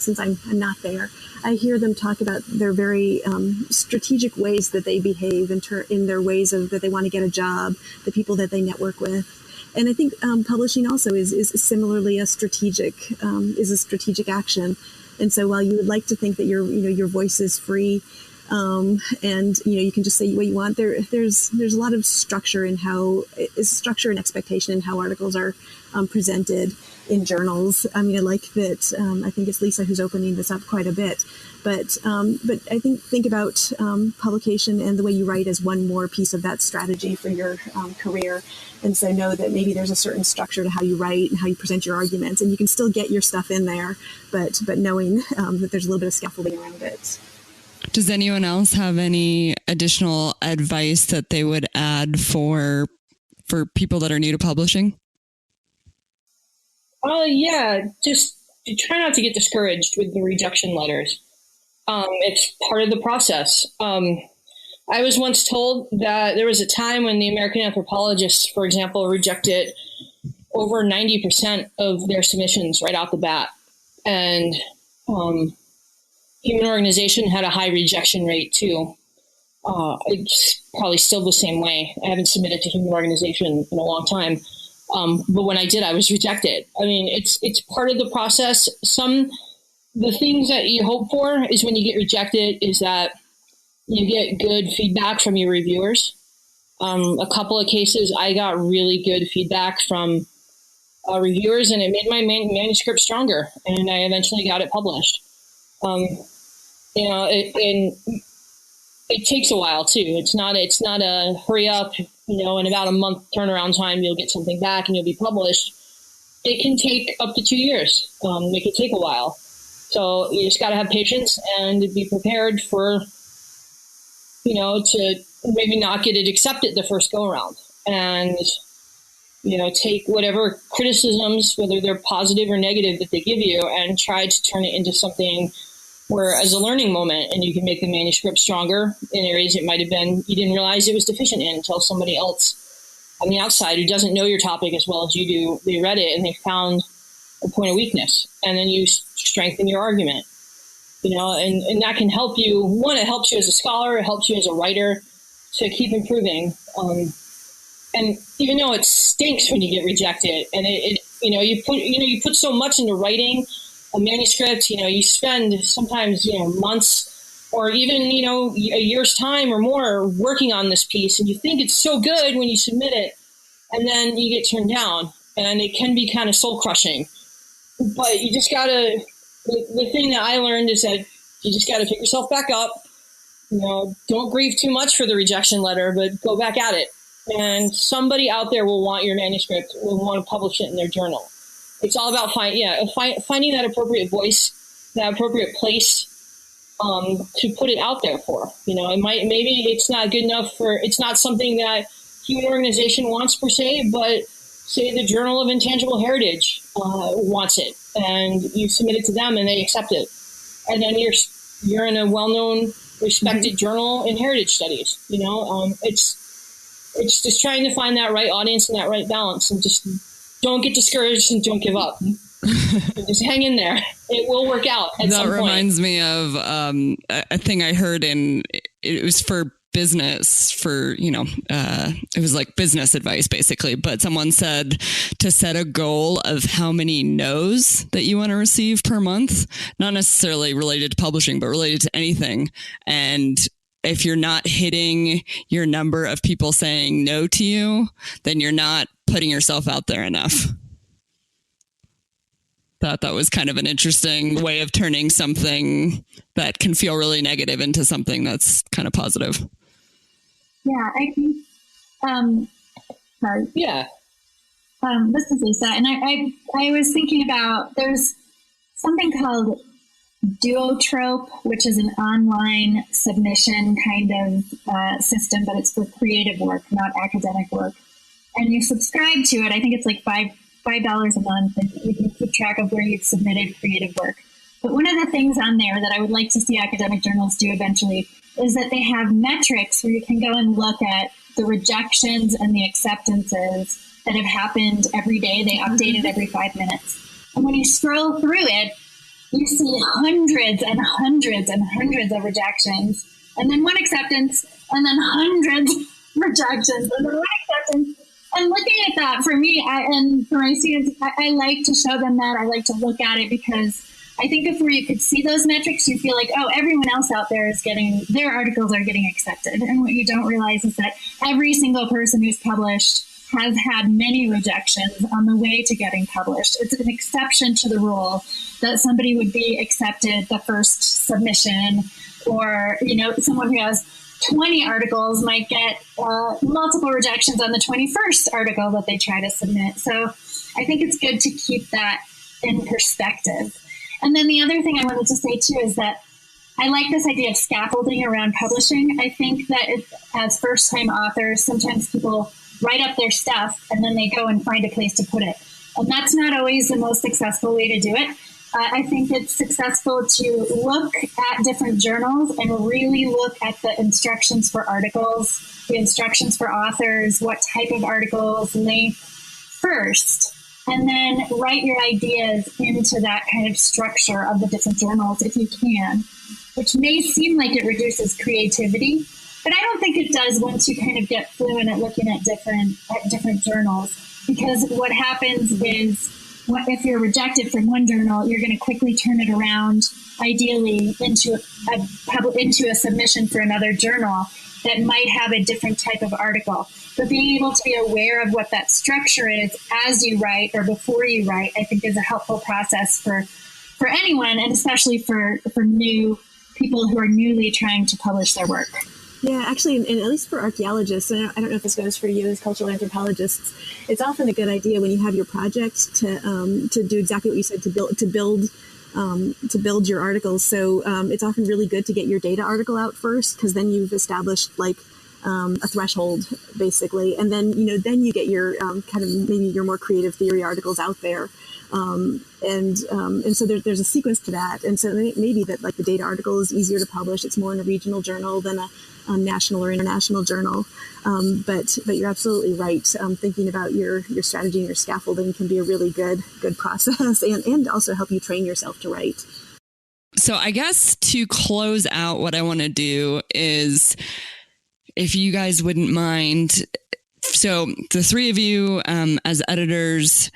[SPEAKER 7] since I'm not there, I hear them talk about their very strategic ways that they behave in their ways of that they want to get a job, the people that they network with. And I think publishing also is similarly a strategic action. And so while you would like to think that your voice is free, and you can just say what you want, there's a lot of structure and expectation in how articles are presented in journals. I mean, I like that. I think it's Lisa who's opening this up quite a bit, but I think about publication and the way you write as one more piece of that strategy for your career. And so know that maybe there's a certain structure to how you write and how you present your arguments, and you can still get your stuff in there, but knowing that there's a little bit of scaffolding around it.
[SPEAKER 3] Does anyone else have any additional advice that they would add for people that are new to publishing?
[SPEAKER 5] Yeah, just try not to get discouraged with the rejection letters. It's part of the process. I was once told that there was a time when the American Anthropologists, for example, rejected over 90% of their submissions right out the bat. And Human Organization had a high rejection rate too. It's probably still the same way. I haven't submitted to Human Organization in a long time. But when I did, I was rejected. I mean, it's part of the process. The things that you hope for is when you get rejected is that you get good feedback from your reviewers. A couple of cases, I got really good feedback from reviewers, and it made my manuscript stronger, and I eventually got it published. It takes a while too. It's not a hurry up, in about a month turnaround time, you'll get something back and you'll be published. It can take up to 2 years. It can take a while. So you just got to have patience and be prepared for, to maybe not get it accepted the first go around, and, take whatever criticisms, whether they're positive or negative, that they give you, and try to turn it into something where as a learning moment, and you can make the manuscript stronger in areas it might have been you didn't realize it was deficient in until somebody else on the outside who doesn't know your topic as well as you do, they read it and they found a point of weakness, and then you strengthen your argument, and that can help you. One, it helps you as a scholar, it helps you as a writer to keep improving. And even though it stinks when you get rejected, and you put so much into writing a manuscript, you spend sometimes, months or even, a year's time or more working on this piece, and you think it's so good when you submit it, and then you get turned down, and it can be kind of soul crushing. But you just gotta, the thing that I learned is that you just gotta pick yourself back up, don't grieve too much for the rejection letter, but go back at it. And somebody out there will want your manuscript, will want to publish it in their journal. It's all about finding that appropriate voice, that appropriate place to put it out there for. Maybe it's not good enough it's not something that human organization wants per se, but say the Journal of Intangible Heritage wants it, and you submit it to them and they accept it. And then you're in a well-known, respected journal in heritage studies. It's just trying to find that right audience and that right balance, and just don't get discouraged and don't give up. Just hang in there. It will work out at some point.
[SPEAKER 3] That reminds me of a thing I heard it was for business, it was like business advice basically, but someone said to set a goal of how many no's that you want to receive per month, not necessarily related to publishing, but related to anything. And if you're not hitting your number of people saying no to you, then you're not putting yourself out there enough. Thought that was kind of an interesting way of turning something that can feel really negative into something that's kind of positive.
[SPEAKER 4] Yeah, I think, sorry.
[SPEAKER 5] Yeah.
[SPEAKER 4] This is Lisa. And I was thinking about, there's something called Duotrope, which is an online submission kind of system, but it's for creative work, not academic work. And you subscribe to it. I think it's like $5 a month, and you can keep track of where you've submitted creative work. But one of the things on there that I would like to see academic journals do eventually is that they have metrics where you can go and look at the rejections and the acceptances that have happened every day. They update it every 5 minutes. And when you scroll through it, you see hundreds and hundreds and hundreds of rejections, and then one acceptance, and then hundreds of rejections, and then one acceptance. And looking at that, for me, and for my students, I like to show them that. I like to look at it because I think if you could see those metrics, you feel like, oh, everyone else out there is their articles are getting accepted. And what you don't realize is that every single person who's published has had many rejections on the way to getting published. It's an exception to the rule that somebody would be accepted the first submission, or, someone who has 20 articles might get multiple rejections on the 21st article that they try to submit. So I think it's good to keep that in perspective. And then the other thing I wanted to say too is that I like this idea of scaffolding around publishing. I think that as first-time authors, sometimes people write up their stuff and then they go and find a place to put it. And that's not always the most successful way to do it. I think it's successful to look at different journals and really look at the instructions for articles, the instructions for authors, what type of articles, length first, and then write your ideas into that kind of structure of the different journals if you can, which may seem like it reduces creativity, but I don't think it does once you kind of get fluent at looking at different journals, because what happens is, if you're rejected from one journal, you're going to quickly turn it around, ideally into a submission for another journal that might have a different type of article. But being able to be aware of what that structure is as you write or before you write, I think is a helpful process for anyone, and especially for new people who are newly trying to publish their work.
[SPEAKER 7] Yeah, actually, and at least for archaeologists, and I don't know if this goes for you as cultural anthropologists, it's often a good idea when you have your project to do exactly what you said, to build your articles. So it's often really good to get your data article out first, because then you've established like a threshold, basically. And then, then you get your kind of maybe your more creative theory articles out there. And so there's a sequence to that. And so maybe that like the data article is easier to publish. It's more in a regional journal than a national or international journal. But you're absolutely right. Thinking about your strategy and your scaffolding can be a really good process and also help you train yourself to write.
[SPEAKER 3] So I guess to close out, what I want to do is, if you guys wouldn't mind, so the three of you as editors,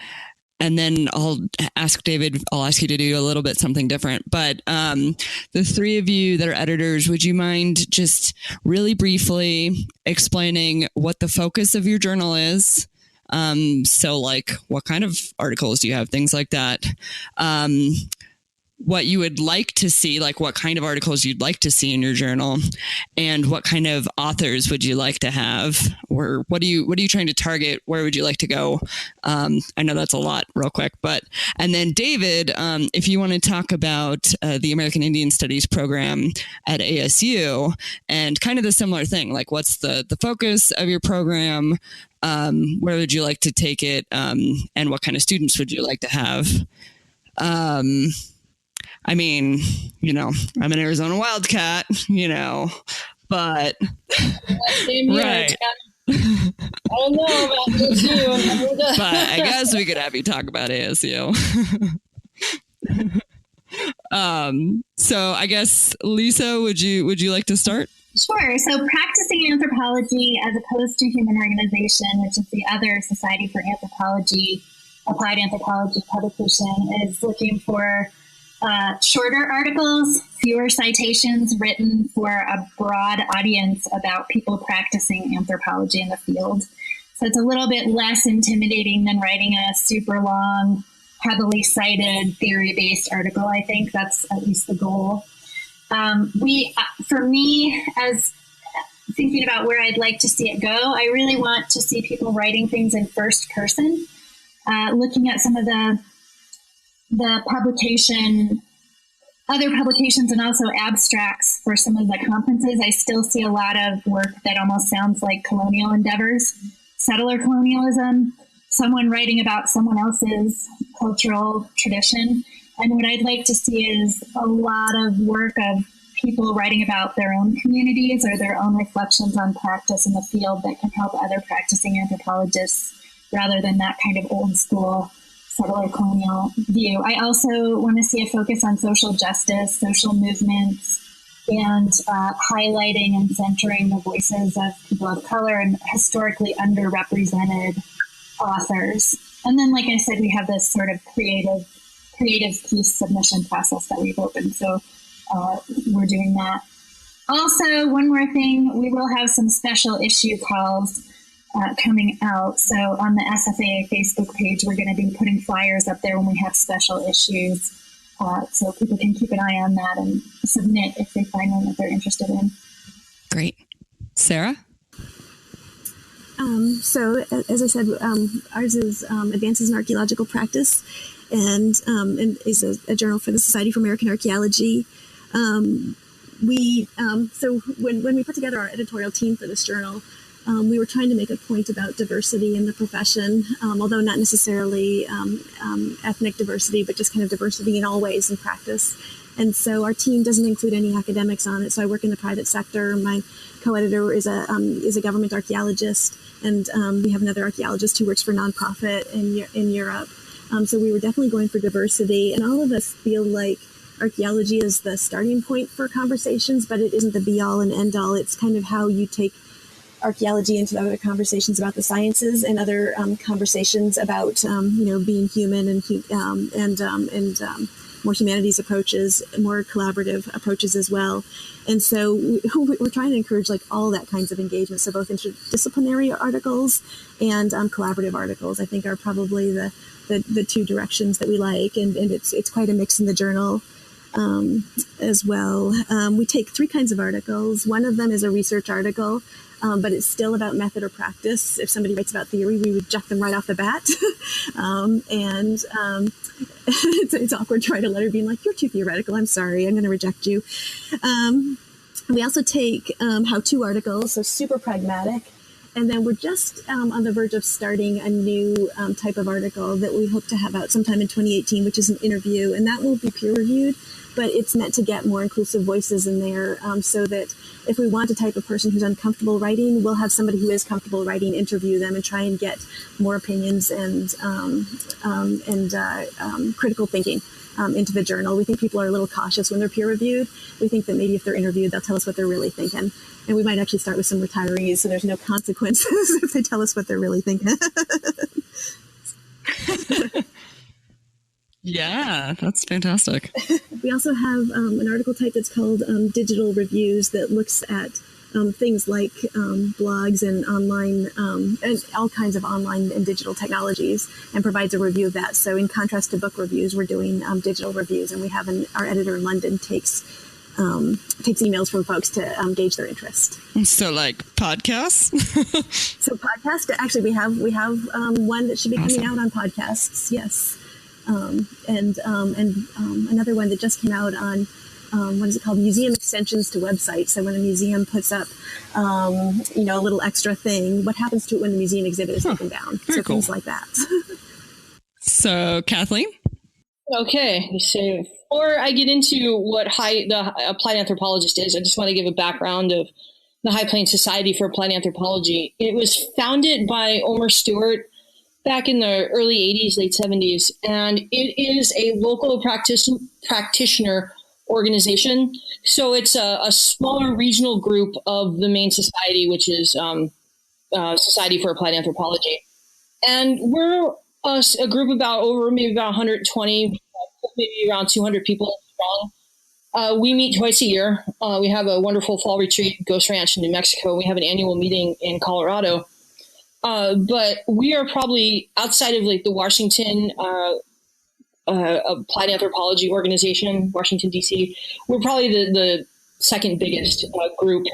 [SPEAKER 3] and then I'll ask David, I'll ask you to do a little bit something different. But the three of you that are editors, would you mind just really briefly explaining what the focus of your journal is? So like what kind of articles do you have, things like that. What you would like to see, like what kind of articles you'd like to see in your journal, and what kind of authors would you like to have, or what are you trying to target? Where would you like to go? I know that's a lot real quick, and then David, if you want to talk about the American Indian Studies program at ASU and kind of the similar thing, like what's the focus of your program? Where would you like to take it? And what kind of students would you like to have? I mean, I'm an Arizona Wildcat, but
[SPEAKER 5] Same here,
[SPEAKER 3] right.
[SPEAKER 5] I don't know about ASU.
[SPEAKER 3] But I guess we could have you talk about ASU. So I guess Lisa, would you like to start?
[SPEAKER 4] Sure. So practicing anthropology as opposed to human organization, which is the other Society for Anthropology, Applied Anthropology publication, is looking for shorter articles, fewer citations, written for a broad audience about people practicing anthropology in the field. So it's a little bit less intimidating than writing a super long, heavily cited, theory-based article. I think that's at least the goal. For me, as thinking about where I'd like to see it go, I really want to see people writing things in first person, looking at some of the other publications and also abstracts for some of the conferences. I still see a lot of work that almost sounds like colonial endeavors, settler colonialism, someone writing about someone else's cultural tradition. And what I'd like to see is a lot of work of people writing about their own communities or their own reflections on practice in the field that can help other practicing anthropologists rather than that kind of old school settler colonial view. I also want to see a focus on social justice, social movements, and highlighting and centering the voices of people of color and historically underrepresented authors. And then, like I said, we have this sort of creative piece submission process that we've opened. So we're doing that. Also, one more thing, we will have some special issue calls coming out. So on the SFAA Facebook page, we're going to be putting flyers up there when we have special issues. So people can keep an eye on that and submit if they find one that they're interested in. Great.
[SPEAKER 3] Sarah?
[SPEAKER 7] So as I said, ours is Advances in Archaeological Practice and is a journal for the Society for American Archaeology. So when we put together our editorial team for this journal, we were trying to make a point about diversity in the profession, although not necessarily ethnic diversity, but just kind of diversity in all ways in practice. And so our team doesn't include any academics on it. So I work in the private sector. My co-editor is a government archaeologist, and we have another archaeologist who works for nonprofit in Europe. So we were definitely going for diversity, and all of us feel like archaeology is the starting point for conversations, but it isn't the be-all and end-all. It's kind of how you take archaeology into other conversations about the sciences and other conversations about being human and more humanities approaches, more collaborative approaches as well. And so we're trying to encourage like all that kinds of engagement. So both interdisciplinary articles and collaborative articles, I think, are probably the two directions that we like. And it's quite a mix in the journal as well. We take three kinds of articles. One of them is a research article, but it's still about method or practice. If somebody writes about theory, we reject them right off the bat. It's awkward to write a letter being like, you're too theoretical. I'm sorry. I'm going to reject you. We also take how-to articles, so super pragmatic. And then we're just on the verge of starting a new type of article that we hope to have out sometime in 2018, which is an interview. And that won't be peer-reviewed, but it's meant to get more inclusive voices in there so that if we want a type of person who's uncomfortable writing, we'll have somebody who is comfortable writing, interview them, and try and get more opinions and critical thinking into the journal. We think people are a little cautious when they're peer-reviewed. We think that maybe if they're interviewed, they'll tell us what they're really thinking. And we might actually start with some retirees, so there's no consequences if they tell us what they're really thinking.
[SPEAKER 3] Yeah, that's fantastic.
[SPEAKER 7] We also have an article type that's called Digital Reviews that looks at things like blogs and online and all kinds of online and digital technologies, and provides a review of that. So in contrast to book reviews, we're doing digital reviews, and we have our editor in London takes emails from folks to gauge their interest.
[SPEAKER 3] So like podcasts?
[SPEAKER 7] So podcast, actually we have one that should be coming out on podcasts. Yes. And another one that just came out on, what is it called? Museum extensions to websites. So when a museum puts up, a little extra thing, what happens to it when the museum exhibit is taken down?
[SPEAKER 3] Very cool.
[SPEAKER 7] Things like that.
[SPEAKER 3] So Kathleen?
[SPEAKER 5] Okay, so before I get into what the Applied Anthropologist is, I just want to give a background of the High Plains Society for Applied Anthropology. It was founded by Omer Stewart back in the early 80s, late 70s, and it is a local practitioner organization. So it's a smaller regional group of the main society, which is Society for Applied Anthropology. And we're a group about 120, maybe around 200 people strong. We meet twice a year. We have a wonderful fall retreat, Ghost Ranch in New Mexico. We have an annual meeting in Colorado. But we are probably outside of like the Washington Applied Anthropology organization, Washington, D.C. We're probably the second biggest group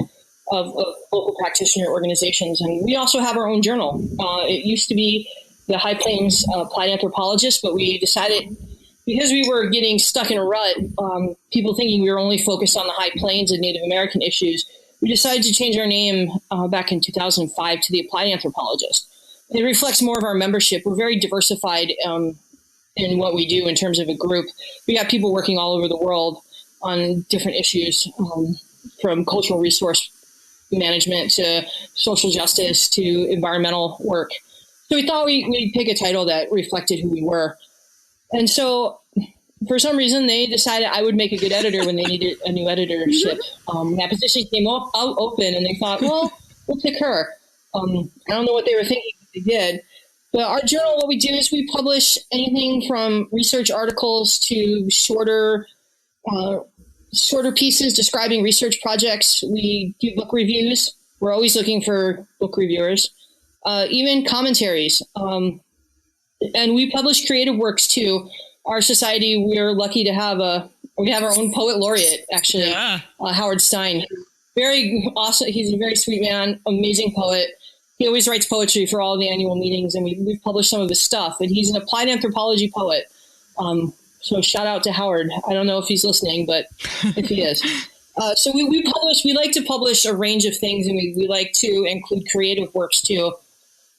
[SPEAKER 5] of local practitioner organizations. And we also have our own journal. It used to be the High Plains Applied Anthropologist, but we decided, because we were getting stuck in a rut, people thinking we were only focused on the High Plains and Native American issues, we decided to change our name back in 2005 to the Applied Anthropologist. It reflects more of our membership. We're very diversified in what we do in terms of a group. We got people working all over the world on different issues, from cultural resource management to social justice to environmental work. So we thought we'd pick a title that reflected who we were. And so for some reason, they decided I would make a good editor when they needed a new editorship. That position came open, and they thought, well, we'll pick her. I don't know what they were thinking, but they did. But our journal, what we do is we publish anything from research articles to shorter pieces describing research projects. We do book reviews. We're always looking for book reviewers. Even commentaries. And we publish creative works too. Our society, we're lucky to have we have our own poet laureate, actually, Howard Stein. Very awesome. He's a very sweet man, amazing poet. He always writes poetry for all the annual meetings, and we've published some of his stuff. And he's an applied anthropology poet. So shout out to Howard. I don't know if he's listening, but if he is. So we like to publish a range of things, and we like to include creative works too.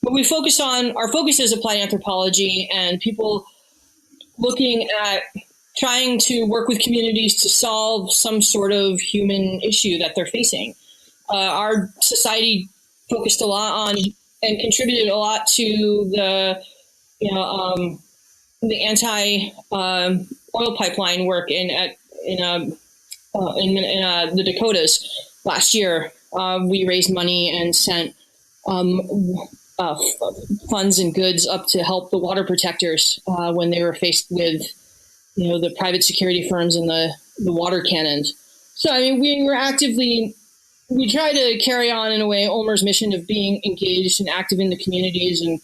[SPEAKER 5] But our focus is applied anthropology and people looking at trying to work with communities to solve some sort of human issue that they're facing. Our society focused a lot on and contributed a lot to the anti-oil pipeline work in the Dakotas last year. We raised money and sent funds and goods up to help the water protectors when they were faced with, the private security firms and the water cannons. So, I mean, we try to carry on in a way Omer's mission of being engaged and active in the communities and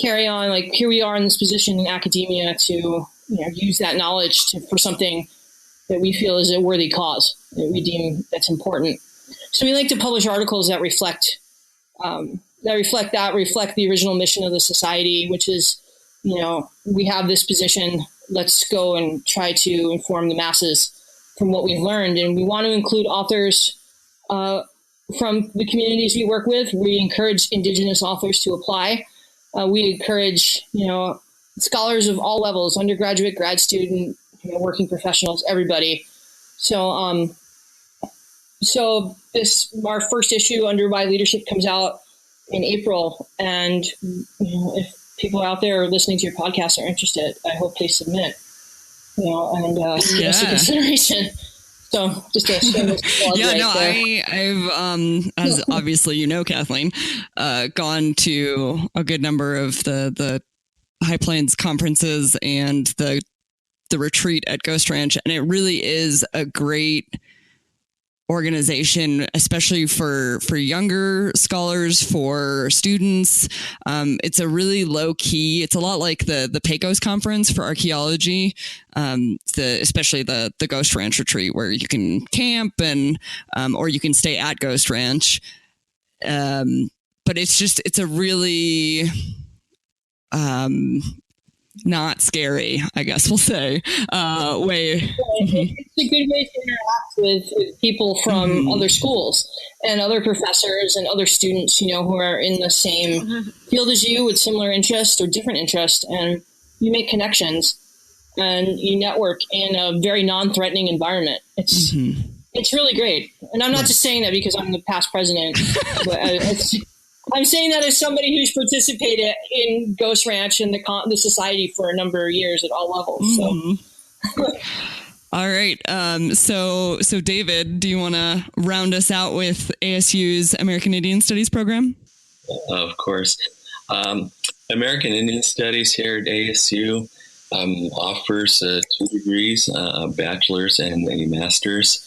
[SPEAKER 5] carry on, like here we are in this position in academia to, use that knowledge for something that we feel is a worthy cause that we deem that's important. So we like to publish articles that reflect the original mission of the society, which is, we have this position, let's go and try to inform the masses from what we've learned. And we want to include authors from the communities we work with, we encourage Indigenous authors to apply. We encourage, scholars of all levels, undergraduate, grad student, working professionals, everybody. So, our first issue under My Leadership comes out in April, and if people out there listening to your podcast are interested, I hope they submit, and give us a consideration. So just a shameless plug
[SPEAKER 3] I've, as obviously Kathleen, gone to a good number of the High Plains conferences and the retreat at Ghost Ranch, and it really is a great organization, especially for younger scholars, for students. It's a really low key. It's a lot like the Pecos conference for archaeology, especially the Ghost Ranch retreat, where you can camp and or you can stay at Ghost Ranch. But it's a really not scary, I guess we'll say, way.
[SPEAKER 5] It's a good way to interact with people from other schools and other professors and other students, who are in the same field as you with similar interests or different interests, and you make connections and you network in a very non-threatening environment. It's really great. And I'm not just saying that because I'm the past president, but I'm saying that as somebody who's participated in Ghost Ranch and the society for a number of years at all levels. So.
[SPEAKER 3] All right. So David, do you want to round us out with ASU's American Indian Studies program?
[SPEAKER 6] Of course. American Indian Studies here at ASU offers 2 degrees, a bachelor's and a master's,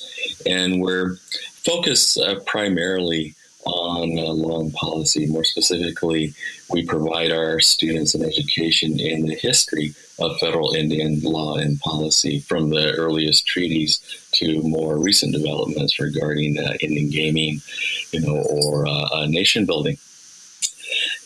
[SPEAKER 6] and we're focused primarily on law and policy. More specifically, we provide our students an education in the history of federal Indian law and policy, from the earliest treaties to more recent developments regarding Indian gaming, or nation building.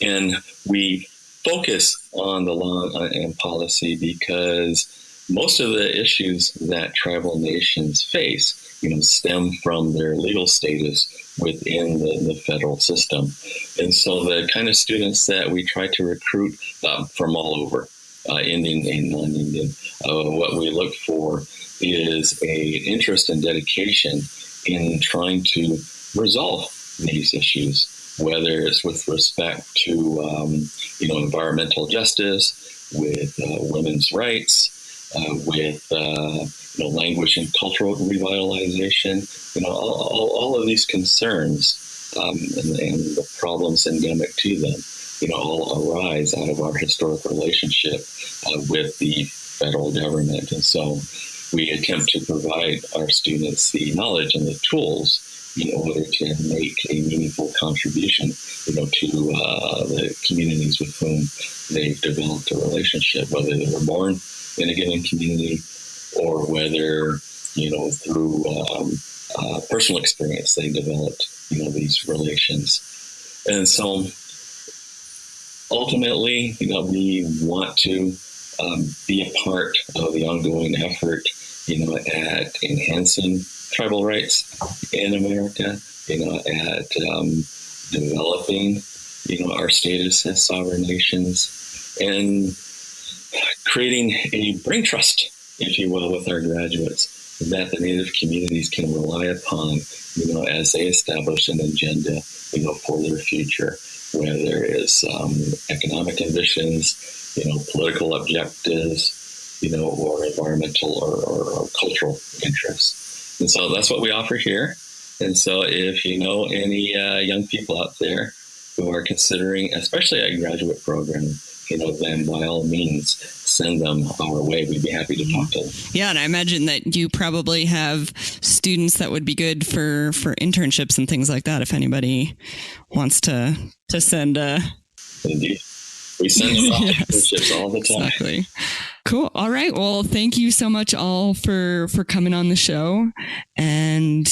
[SPEAKER 6] And we focus on the law and policy because most of the issues that tribal nations face, stem from their legal status within the federal system. And so the kind of students that we try to recruit from all over, Indian and non-Indian, what we look for is an interest and dedication in trying to resolve these issues, whether it's with respect to, environmental justice, with women's rights, with language and cultural revitalization, all of these concerns and the problems endemic to them, all arise out of our historic relationship with the federal government. And so we attempt to provide our students the knowledge and the tools in order to make a meaningful contribution, to the communities with whom they've developed a relationship, whether they were born in a given community or whether, through personal experience they developed, these relations. And so ultimately, we want to be a part of the ongoing effort, at enhancing tribal rights in America, at developing, our status as sovereign nations, and creating a brain trust, if you will, with our graduates that the Native communities can rely upon, as they establish an agenda, for their future, whether it's economic ambitions, political objectives, or environmental or cultural interests. And so that's what we offer here. And so if you know any young people out there who are considering, especially a graduate program, then by all means, send them our way. We'd be happy to talk to them. Yeah, and I imagine that you probably have students that would be good for internships and things like that, if anybody wants to send Indeed. We send internships all the time. Exactly. Cool. All right. Well, thank you so much all for coming on the show. And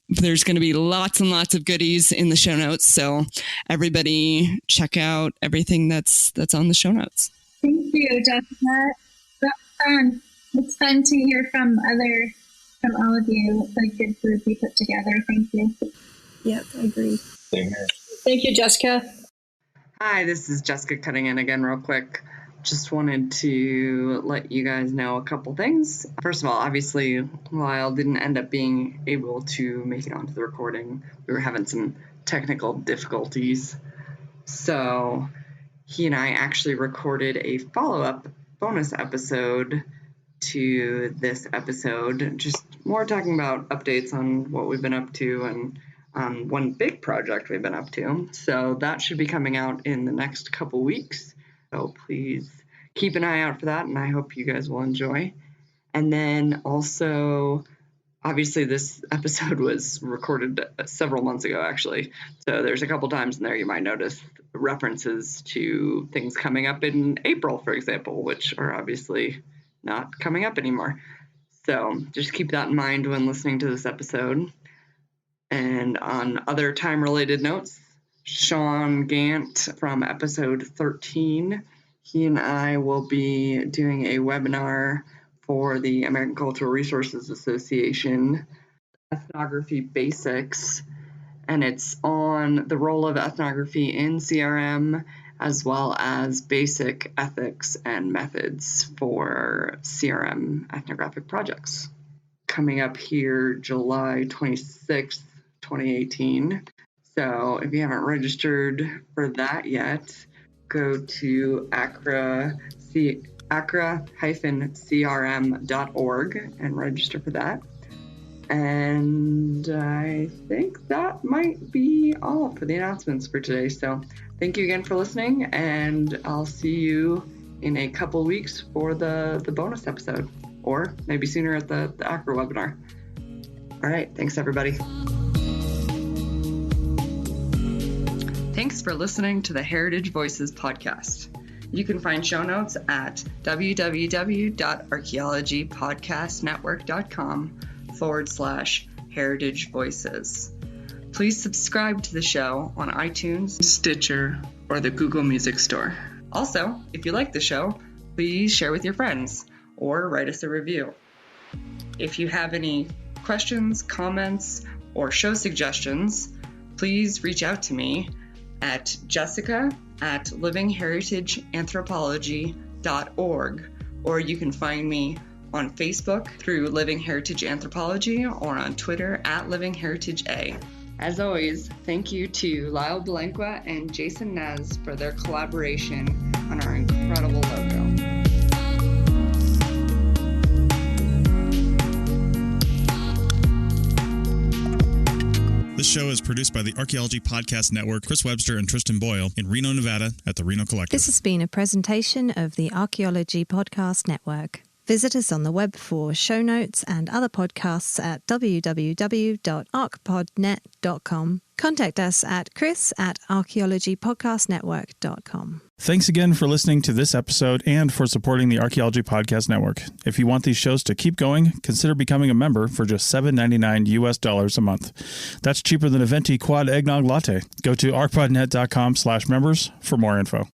[SPEAKER 6] there's going to be lots and lots of goodies in the show notes. So everybody check out everything that's on the show notes.
[SPEAKER 4] Thank you, Jessica. It's fun to hear from from all of you. It's a good group you put together. Thank you.
[SPEAKER 7] Yeah, I agree.
[SPEAKER 6] Same here.
[SPEAKER 5] Thank you, Jessica.
[SPEAKER 2] Hi, this is Jessica cutting in again real quick. Just wanted to let you guys know a couple things. First of all, obviously, Lyle didn't end up being able to make it onto the recording. We were having some technical difficulties. So he and I actually recorded a follow-up bonus episode to this episode, just more talking about updates on what we've been up to and one big project we've been up to. So that should be coming out in the next couple weeks. So please keep an eye out for that, and I hope you guys will enjoy. And then also, obviously this episode was recorded several months ago, actually. So there's a couple times in there you might notice references to things coming up in April, for example, which are obviously not coming up anymore. So just keep that in mind when listening to this episode. And on other time-related notes, Sean Gant from episode 13, he and I will be doing a webinar for the American Cultural Resources Association, Ethnography Basics, and it's on the role of ethnography in CRM, as well as basic ethics and methods for CRM ethnographic projects. Coming up here July 26th, 2018. So if you haven't registered for that yet, go to acra-crm.org and register for that. And I think that might be all for the announcements for today. So thank you again for listening, and I'll see you in a couple weeks for the bonus episode, or maybe sooner at the ACRA webinar. All right, thanks everybody. Thanks for listening to the Heritage Voices podcast. You can find show notes at www.archaeologypodcastnetwork.com/Heritage Voices. Please subscribe to the show on iTunes, Stitcher, or the Google Music Store. Also, if you like the show, please share with your friends or write us a review. If you have any questions, comments, or show suggestions, please reach out to me at jessica@livingheritageanthropology.org, or you can find me on Facebook through Living Heritage Anthropology or on Twitter @LivingHeritageA. As always, thank you to Lyle Belenqua and Jason Nez for their collaboration on our incredible logo.
[SPEAKER 9] This show is produced by the Archaeology Podcast Network, Chris Webster and Tristan Boyle in Reno, Nevada at the Reno Collective.
[SPEAKER 1] This has been a presentation of the Archaeology Podcast Network. Visit us on the web for show notes and other podcasts at www.archpodnet.com. Contact us at chris@archaeologypodcastnetwork.com.
[SPEAKER 9] Thanks again for listening to this episode and for supporting the Archaeology Podcast Network. If you want these shows to keep going, consider becoming a member for just $7.99 US a month. That's cheaper than a venti quad eggnog latte. Go to archpodnet.com/members for more info.